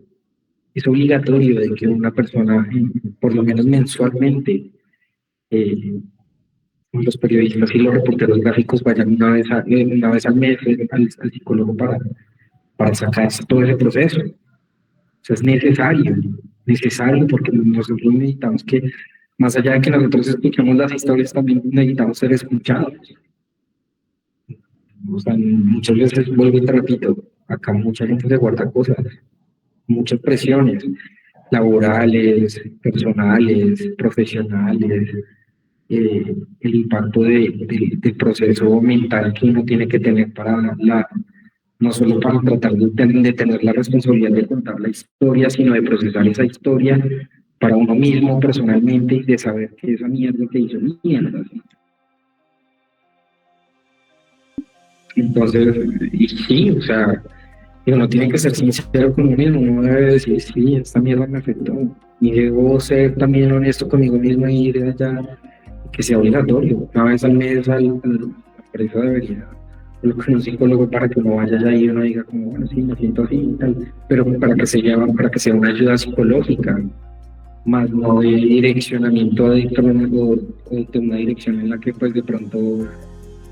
es obligatorio de que una persona, por lo menos mensualmente, los periodistas y los reporteros gráficos vayan una vez al mes al psicólogo para sacarse todo ese proceso. O sea, es necesario porque nosotros necesitamos que, más allá de que nosotros escuchemos las historias, también necesitamos ser escuchados. O sea, muchas veces, vuelvo y te repito, acá mucha gente se guarda cosas, muchas presiones laborales, personales, profesionales, el impacto del proceso mental que uno tiene que tener no solo para tratar de tener la responsabilidad de contar la historia, sino de procesar esa historia para uno mismo personalmente y de saber que esa mierda te hizo mierda. Entonces, y sí, o sea, uno tiene que ser sincero con uno mismo, uno debe decir, sí, esta mierda me afectó, y debo ser también honesto conmigo mismo y ir allá, que sea obligatorio, una vez al mes a la empresa debería colocar un psicólogo para que uno vaya allá y uno diga como, bueno, sí, me siento así y tal, pero para que sea una ayuda psicológica, más no de direccionamiento o de una dirección en la que pues de pronto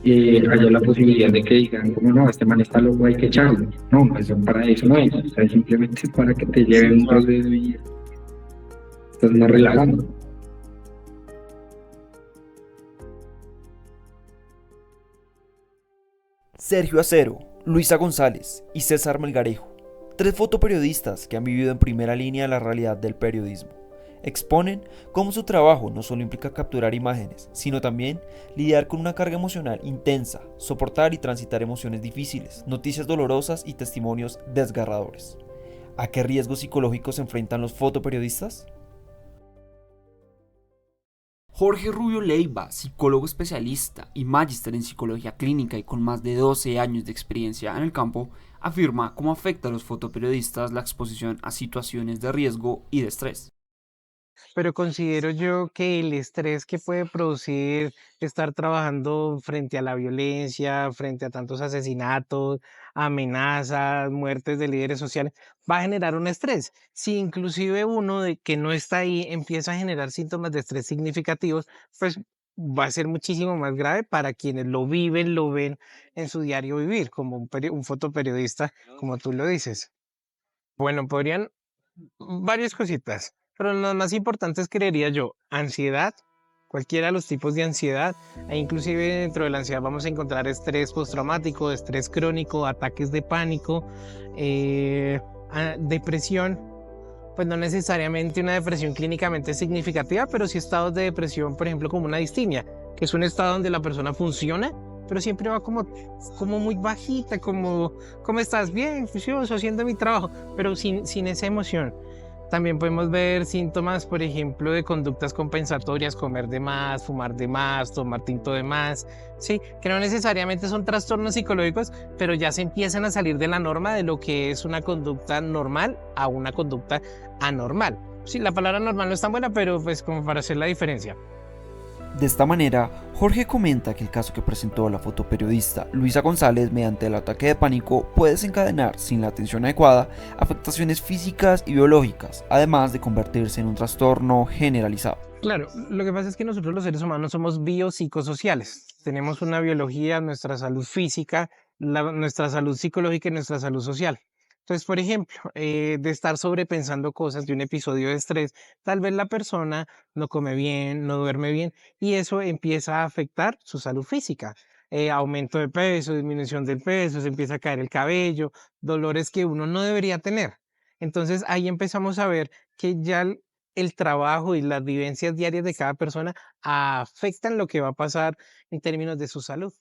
haya la posibilidad de que digan como no, este man está loco, hay que echarlo. No, eso para eso no es, o sea, simplemente es para que te lleven un proceso y estás más relajando. Sergio Acero, Luisa González y César Melgarejo, 3 fotoperiodistas que han vivido en primera línea la realidad del periodismo. Exponen cómo su trabajo no solo implica capturar imágenes, sino también lidiar con una carga emocional intensa, soportar y transitar emociones difíciles, noticias dolorosas y testimonios desgarradores. ¿A qué riesgos psicológicos se enfrentan los fotoperiodistas? Jorge Rubio Leiva, psicólogo especialista y magíster en psicología clínica y con más de 12 años de experiencia en el campo, afirma cómo afecta a los fotoperiodistas la exposición a situaciones de riesgo y de estrés. Pero considero yo que el estrés que puede producir estar trabajando frente a la violencia, frente a tantos asesinatos, amenazas, muertes de líderes sociales, va a generar un estrés. Si inclusive uno de que no está ahí empieza a generar síntomas de estrés significativos, pues va a ser muchísimo más grave para quienes lo viven, lo ven en su diario vivir, como un fotoperiodista, como tú lo dices. Bueno, podrían varias cositas, pero las más importantes creería yo, ansiedad, cualquiera de los tipos de ansiedad, e inclusive dentro de la ansiedad vamos a encontrar estrés postraumático, estrés crónico, ataques de pánico, depresión, pues no necesariamente una depresión clínicamente significativa, pero sí estados de depresión, por ejemplo, como una distimia, que es un estado donde la persona funciona, pero siempre va como muy bajita, como estás bien, juicioso, haciendo mi trabajo, pero sin esa emoción. También podemos ver síntomas, por ejemplo, de conductas compensatorias, comer de más, fumar de más, tomar tinto de más, ¿sí? Que no necesariamente son trastornos psicológicos, pero ya se empiezan a salir de la norma de lo que es una conducta normal a una conducta anormal. Sí, la palabra normal no es tan buena, pero pues como para hacer la diferencia. De esta manera, Jorge comenta que el caso que presentó la fotoperiodista Luisa González mediante el ataque de pánico puede desencadenar, sin la atención adecuada, afectaciones físicas y biológicas, además de convertirse en un trastorno generalizado. Claro, lo que pasa es que nosotros los seres humanos somos biopsicosociales. Tenemos una biología, nuestra salud física, nuestra salud psicológica y nuestra salud social. Entonces, por ejemplo, de estar sobrepensando cosas de un episodio de estrés, tal vez la persona no come bien, no duerme bien y eso empieza a afectar su salud física. Aumento de peso, disminución del peso, se empieza a caer el cabello, dolores que uno no debería tener. Entonces ahí empezamos a ver que ya el trabajo y las vivencias diarias de cada persona afectan lo que va a pasar en términos de su salud.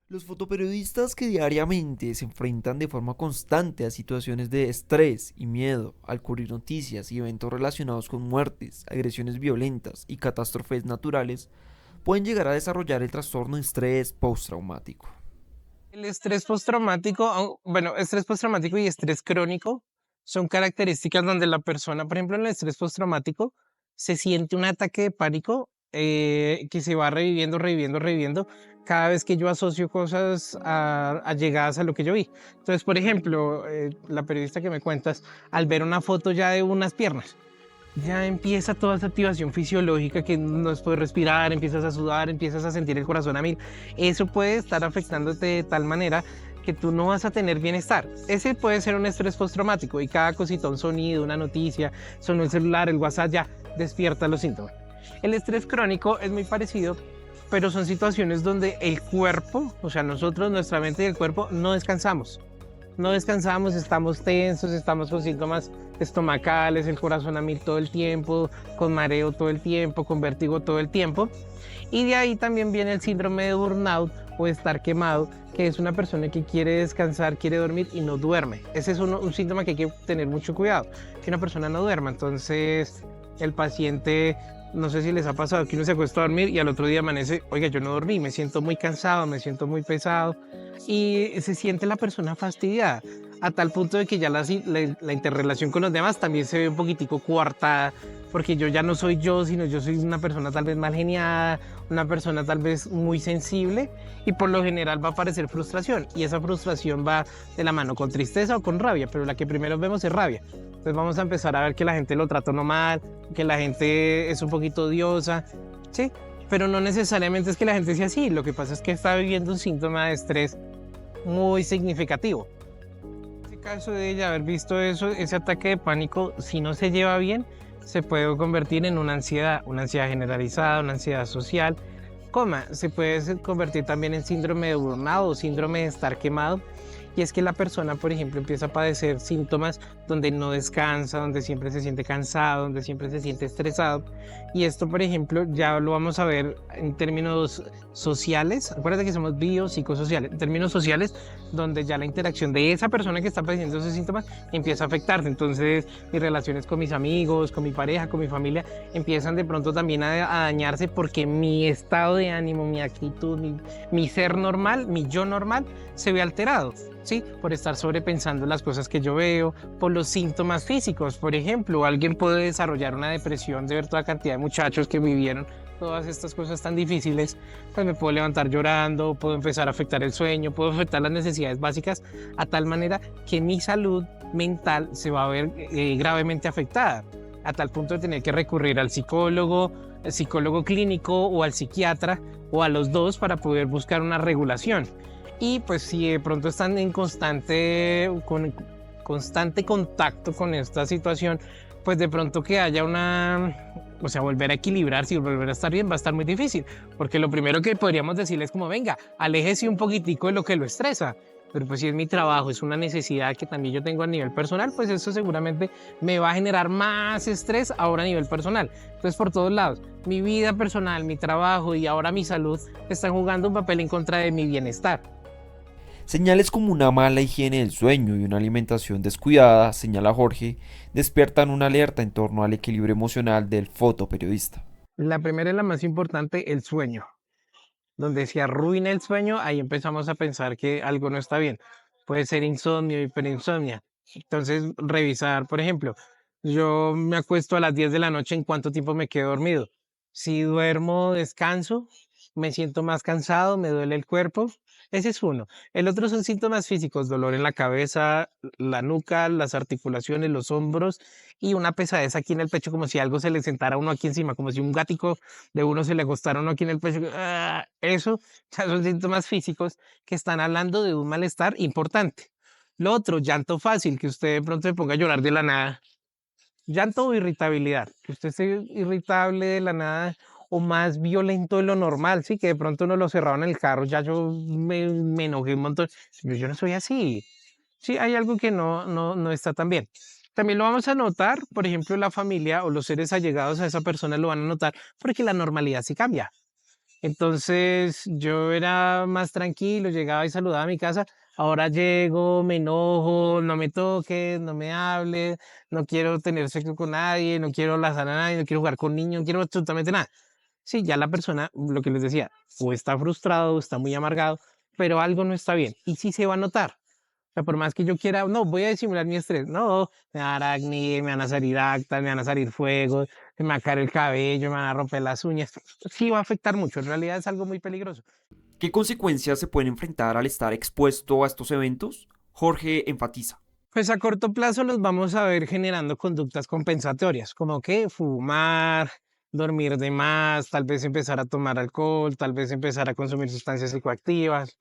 Los fotoperiodistas que diariamente se enfrentan de forma constante a situaciones de estrés y miedo al cubrir noticias y eventos relacionados con muertes, agresiones violentas y catástrofes naturales, pueden llegar a desarrollar el trastorno de estrés postraumático. El estrés postraumático, bueno, estrés postraumático y estrés crónico son características donde la persona, por ejemplo, en el estrés postraumático se siente un ataque de pánico que se va reviviendo, reviviendo, reviviendo cada vez que yo asocio cosas allegadas a lo que yo vi. Entonces, por ejemplo, la periodista que me cuentas, al ver una foto ya de unas piernas, ya empieza toda esa activación fisiológica que no puedes respirar, empiezas a sudar, empiezas a sentir el corazón a mil. Eso puede estar afectándote de tal manera que tú no vas a tener bienestar. Ese puede ser un estrés postraumático y cada cosita, un sonido, una noticia, sonó el celular, el WhatsApp, ya despierta los síntomas. El estrés crónico es muy parecido, pero son situaciones donde el cuerpo, o sea, nosotros, nuestra mente y el cuerpo, no descansamos. No descansamos, estamos tensos, estamos con síntomas estomacales, el corazón a mil todo el tiempo, con mareo todo el tiempo, con vértigo todo el tiempo. Y de ahí también viene el síndrome de burnout o estar quemado, que es una persona que quiere descansar, quiere dormir y no duerme. Ese es un síntoma que hay que tener mucho cuidado, que una persona no duerma. Entonces el paciente, no sé si les ha pasado que uno se acuesta a dormir y al otro día amanece, oiga, yo no dormí, me siento muy cansado, me siento muy pesado y se siente la persona fastidiada a tal punto de que ya la interrelación con los demás también se ve un poquitico coartada porque yo ya no soy yo, sino yo soy una persona tal vez mal geniada, una persona tal vez muy sensible y por lo general va a aparecer frustración y esa frustración va de la mano con tristeza o con rabia, pero la que primero vemos es rabia. Entonces vamos a empezar a ver que la gente lo trata no mal, que la gente es un poquito odiosa, ¿sí? Pero no necesariamente es que la gente sea así, lo que pasa es que está viviendo un síntoma de estrés muy significativo. En este caso de ella haber visto eso, ese ataque de pánico, si no se lleva bien, se puede convertir en una ansiedad generalizada, una ansiedad social, se puede convertir también en síndrome de burnout o síndrome de estar quemado. Y es que la persona, por ejemplo, empieza a padecer síntomas donde no descansa, donde siempre se siente cansado, donde siempre se siente estresado. Y esto, por ejemplo, ya lo vamos a ver en términos sociales. Acuérdate que somos biopsicosociales. En términos sociales, donde ya la interacción de esa persona que está padeciendo esos síntomas empieza a afectarte. Entonces, mis relaciones con mis amigos, con mi pareja, con mi familia, empiezan de pronto también a dañarse porque mi estado de ánimo, mi actitud, mi ser normal, mi yo normal, se ve alterado. ¿Sí? Por estar sobrepensando las cosas que yo veo, por los síntomas físicos. Por ejemplo, alguien puede desarrollar una depresión de ver toda cantidad de muchachos que vivieron todas estas cosas tan difíciles, pues me puedo levantar llorando, puedo empezar a afectar el sueño, puedo afectar las necesidades básicas a tal manera que mi salud mental se va a ver gravemente afectada, a tal punto de tener que recurrir al psicólogo clínico o al psiquiatra o a los dos para poder buscar una regulación. Y pues si de pronto están en constante contacto con esta situación, pues de pronto que haya volver a equilibrarse y volver a estar bien va a estar muy difícil, porque lo primero que podríamos decirle es como, venga, aléjese un poquitico de lo que lo estresa, pero pues si es mi trabajo, es una necesidad que también yo tengo a nivel personal, pues eso seguramente me va a generar más estrés ahora a nivel personal. Entonces por todos lados, mi vida personal, mi trabajo y ahora mi salud están jugando un papel en contra de mi bienestar. Señales como una mala higiene del sueño y una alimentación descuidada, señala Jorge, despiertan una alerta en torno al equilibrio emocional del fotoperiodista. La primera y la más importante, el sueño. Donde se arruina el sueño, ahí empezamos a pensar que algo no está bien. Puede ser insomnio, hiperinsomnia. Entonces, revisar, por ejemplo, yo me acuesto a las 10 de la noche, ¿en cuánto tiempo me quedo dormido? Si duermo, descanso, me siento más cansado, me duele el cuerpo. Ese es uno. El otro son síntomas físicos, dolor en la cabeza, la nuca, las articulaciones, los hombros y una pesadez aquí en el pecho, como si algo se le sentara a uno aquí encima, como si un gatico de uno se le acostara a uno aquí en el pecho. Eso ya son síntomas físicos que están hablando de un malestar importante. Lo otro, llanto fácil, que usted de pronto se ponga a llorar de la nada. Llanto o irritabilidad, que usted esté irritable de la nada o más violento de lo normal, sí, que de pronto no lo cerraron en el carro, ya yo me enojé un montón. Yo no soy así. Sí, hay algo que no está tan bien. También lo vamos a notar, por ejemplo, la familia o los seres allegados a esa persona lo van a notar porque la normalidad sí cambia. Entonces yo era más tranquilo, llegaba y saludaba a mi casa. Ahora llego, me enojo, no me toques, no me hables, no quiero tener sexo con nadie, no quiero abrazar a nadie, no quiero jugar con niños, no quiero absolutamente nada. Sí, ya la persona, lo que les decía, o está frustrado, o está muy amargado, pero algo no está bien. Y sí se va a notar. O sea, por más que yo quiera, no, voy a disimular mi estrés. No, me va a dar acné, me van a salir actas, me van a salir fuegos, me va a caer el cabello, me van a romper las uñas. Sí va a afectar mucho. En realidad es algo muy peligroso. ¿Qué consecuencias se pueden enfrentar al estar expuesto a estos eventos? Jorge enfatiza. Pues a corto plazo los vamos a ver generando conductas compensatorias, como que fumar, dormir de más, tal vez empezar a tomar alcohol, tal vez empezar a consumir sustancias psicoactivas.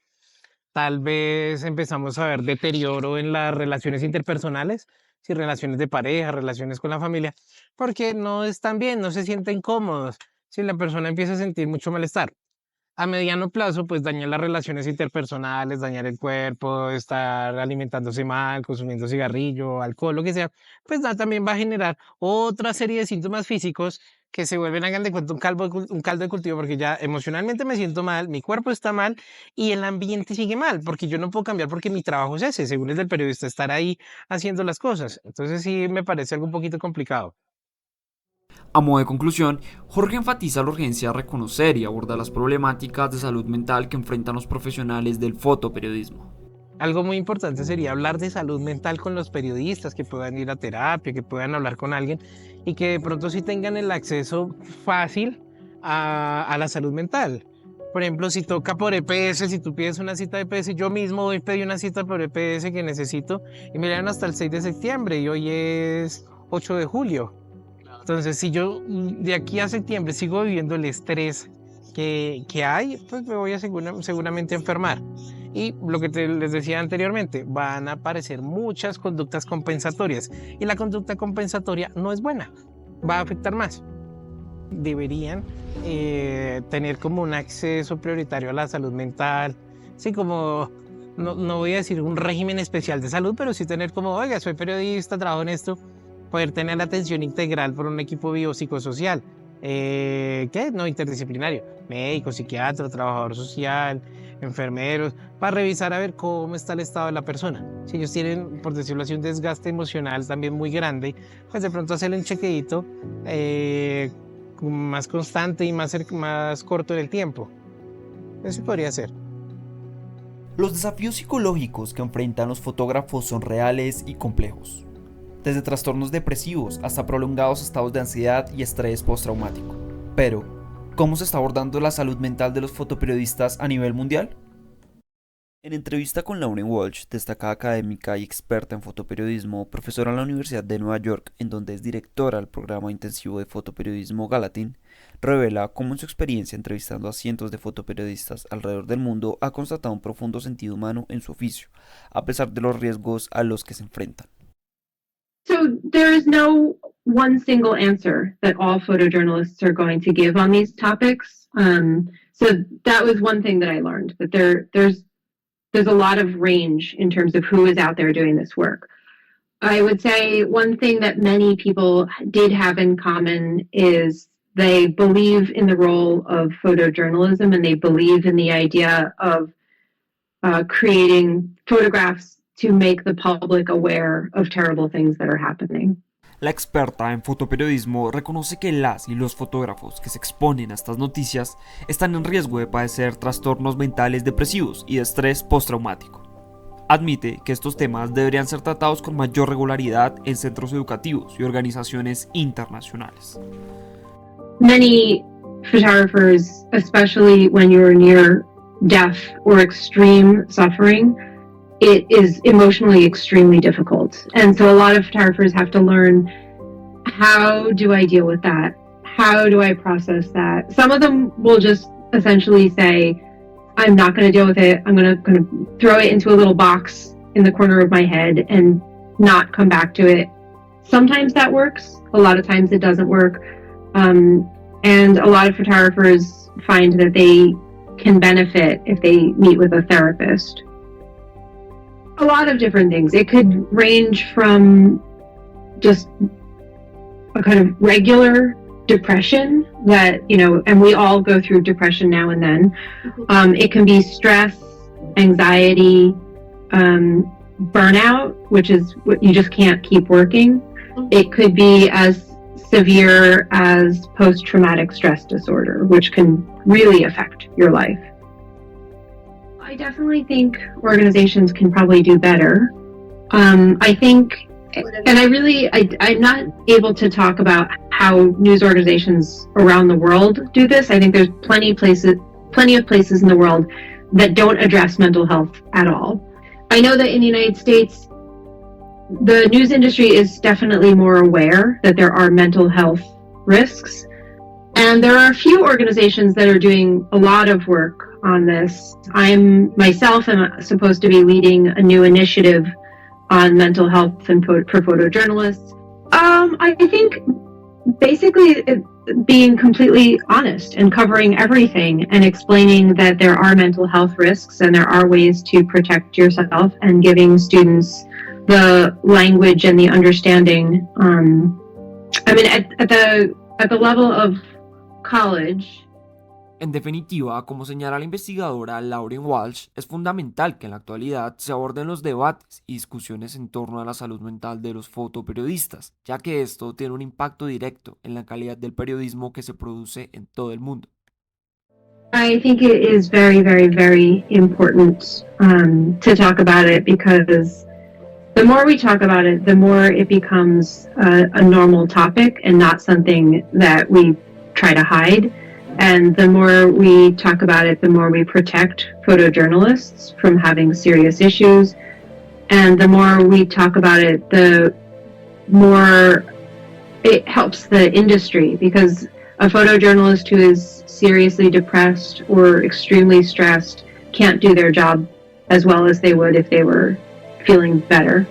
Tal vez empezamos a ver deterioro en las relaciones interpersonales, si relaciones de pareja, relaciones con la familia, porque no están bien, no se sienten cómodos, si la persona empieza a sentir mucho malestar. A mediano plazo, pues dañar las relaciones interpersonales, dañar el cuerpo, estar alimentándose mal, consumiendo cigarrillo, alcohol, lo que sea, pues también va a generar otra serie de síntomas físicos que se vuelven, hagan de cuenta, un caldo de cultivo, porque ya emocionalmente me siento mal, mi cuerpo está mal y el ambiente sigue mal, porque yo no puedo cambiar porque mi trabajo es ese, según es del periodista, estar ahí haciendo las cosas. Entonces sí me parece algo un poquito complicado. A modo de conclusión, Jorge enfatiza la urgencia de reconocer y abordar las problemáticas de salud mental que enfrentan los profesionales del fotoperiodismo. Algo muy importante sería hablar de salud mental con los periodistas, que puedan ir a terapia, que puedan hablar con alguien y que de pronto sí tengan el acceso fácil a la salud mental. Por ejemplo, si toca por EPS, si tú pides una cita de EPS, yo mismo hoy pedí una cita por EPS que necesito y me dieron hasta el 6 de septiembre y hoy es 8 de julio. Entonces, si yo de aquí a septiembre sigo viviendo el estrés que hay, pues me voy a seguramente enfermar. Y lo que les decía anteriormente, van a aparecer muchas conductas compensatorias y la conducta compensatoria no es buena, va a afectar más. Deberían tener como un acceso prioritario a la salud mental, sí, como, no voy a decir un régimen especial de salud, pero sí tener como, oiga, soy periodista, trabajo en esto, poder tener la atención integral por un equipo biopsicosocial, ¿qué? No interdisciplinario, médico, psiquiatra, trabajador social, enfermeros, para revisar a ver cómo está el estado de la persona. Si ellos tienen, por decirlo así, un desgaste emocional también muy grande, pues de pronto hacerle un chequeíto más constante y más corto en el tiempo. Eso podría ser. Los desafíos psicológicos que enfrentan los fotógrafos son reales y complejos. Desde trastornos depresivos hasta prolongados estados de ansiedad y estrés postraumático. Pero, ¿cómo se está abordando la salud mental de los fotoperiodistas a nivel mundial? En entrevista con Lauren Walsh, destacada académica y experta en fotoperiodismo, profesora en la Universidad de Nueva York, en donde es directora del programa intensivo de fotoperiodismo Gallatin, revela cómo en su experiencia entrevistando a cientos de fotoperiodistas alrededor del mundo ha constatado un profundo sentido humano en su oficio, a pesar de los riesgos a los que se enfrentan. So there is no one single answer that all photojournalists are going to give on these topics. So that was one thing that I learned, that there's a lot of range in terms of who is out there doing this work. I would say one thing that many people did have in common is they believe in the role of photojournalism and they believe in the idea of creating photographs to make the public aware of terrible things that are happening. La experta en fotoperiodismo reconoce que las y los fotógrafos que se exponen a estas noticias están en riesgo de padecer trastornos mentales depresivos y de estrés postraumático. Admite que estos temas deberían ser tratados con mayor regularidad en centros educativos y organizaciones internacionales. Many photographers, especially when you're near death or extreme suffering, it is emotionally extremely difficult. And so a lot of photographers have to learn, how do I deal with that? How do I process that? Some of them will just essentially say, I'm not going to deal with it. I'm going to throw it into a little box in the corner of my head and not come back to it. Sometimes that works. A lot of times it doesn't work. And a lot of photographers find that they can benefit if they meet with a therapist. A lot of different things. It could range from just a kind of regular depression that, and we all go through depression now and then. It can be stress, anxiety, burnout, which is what you just can't keep working. It could be as severe as post-traumatic stress disorder, which can really affect your life. I definitely think organizations can probably do better. I think, and I'm not able to talk about how news organizations around the world do this. I think there's plenty of places in the world that don't address mental health at all. I know that in the United States, the news industry is definitely more aware that there are mental health risks. And there are a few organizations that are doing a lot of work on this. Myself am supposed to be leading a new initiative on mental health and for photojournalists. I think basically being completely honest and covering everything and explaining that there are mental health risks and there are ways to protect yourself, and giving students the language and the understanding. At the level of college. En definitiva, como señala la investigadora Lauren Walsh, es fundamental que en la actualidad se aborden los debates y discusiones en torno a la salud mental de los fotoperiodistas, ya que esto tiene un impacto directo en la calidad del periodismo que se produce en todo el mundo. I think it is very, very, very important to talk about it, because the more we talk about it, the more it becomes a normal topic and not something that we try to hide. And the more we talk about it, the more we protect photojournalists from having serious issues. And the more we talk about it, the more it helps the industry, because a photojournalist who is seriously depressed or extremely stressed can't do their job as well as they would if they were feeling better.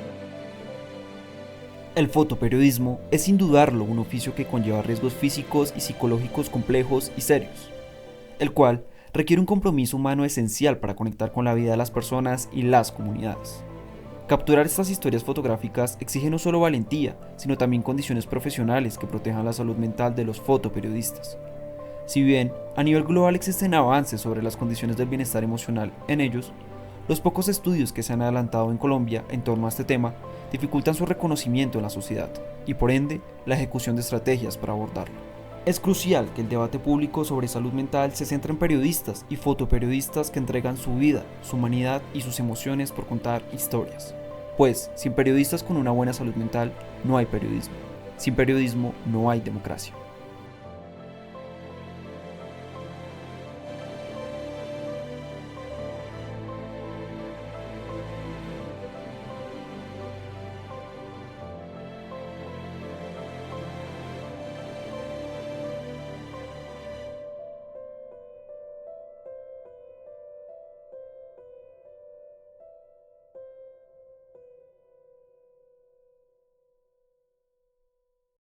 El fotoperiodismo es sin dudarlo un oficio que conlleva riesgos físicos y psicológicos complejos y serios, el cual requiere un compromiso humano esencial para conectar con la vida de las personas y las comunidades. Capturar estas historias fotográficas exige no solo valentía, sino también condiciones profesionales que protejan la salud mental de los fotoperiodistas. Si bien a nivel global existen avances sobre las condiciones del bienestar emocional en ellos, los pocos estudios que se han adelantado en Colombia en torno a este tema dificultan su reconocimiento en la sociedad y por ende la ejecución de estrategias para abordarlo. Es crucial que el debate público sobre salud mental se centre en periodistas y fotoperiodistas que entregan su vida, su humanidad y sus emociones por contar historias. Pues, sin periodistas con una buena salud mental no hay periodismo. Sin periodismo no hay democracia.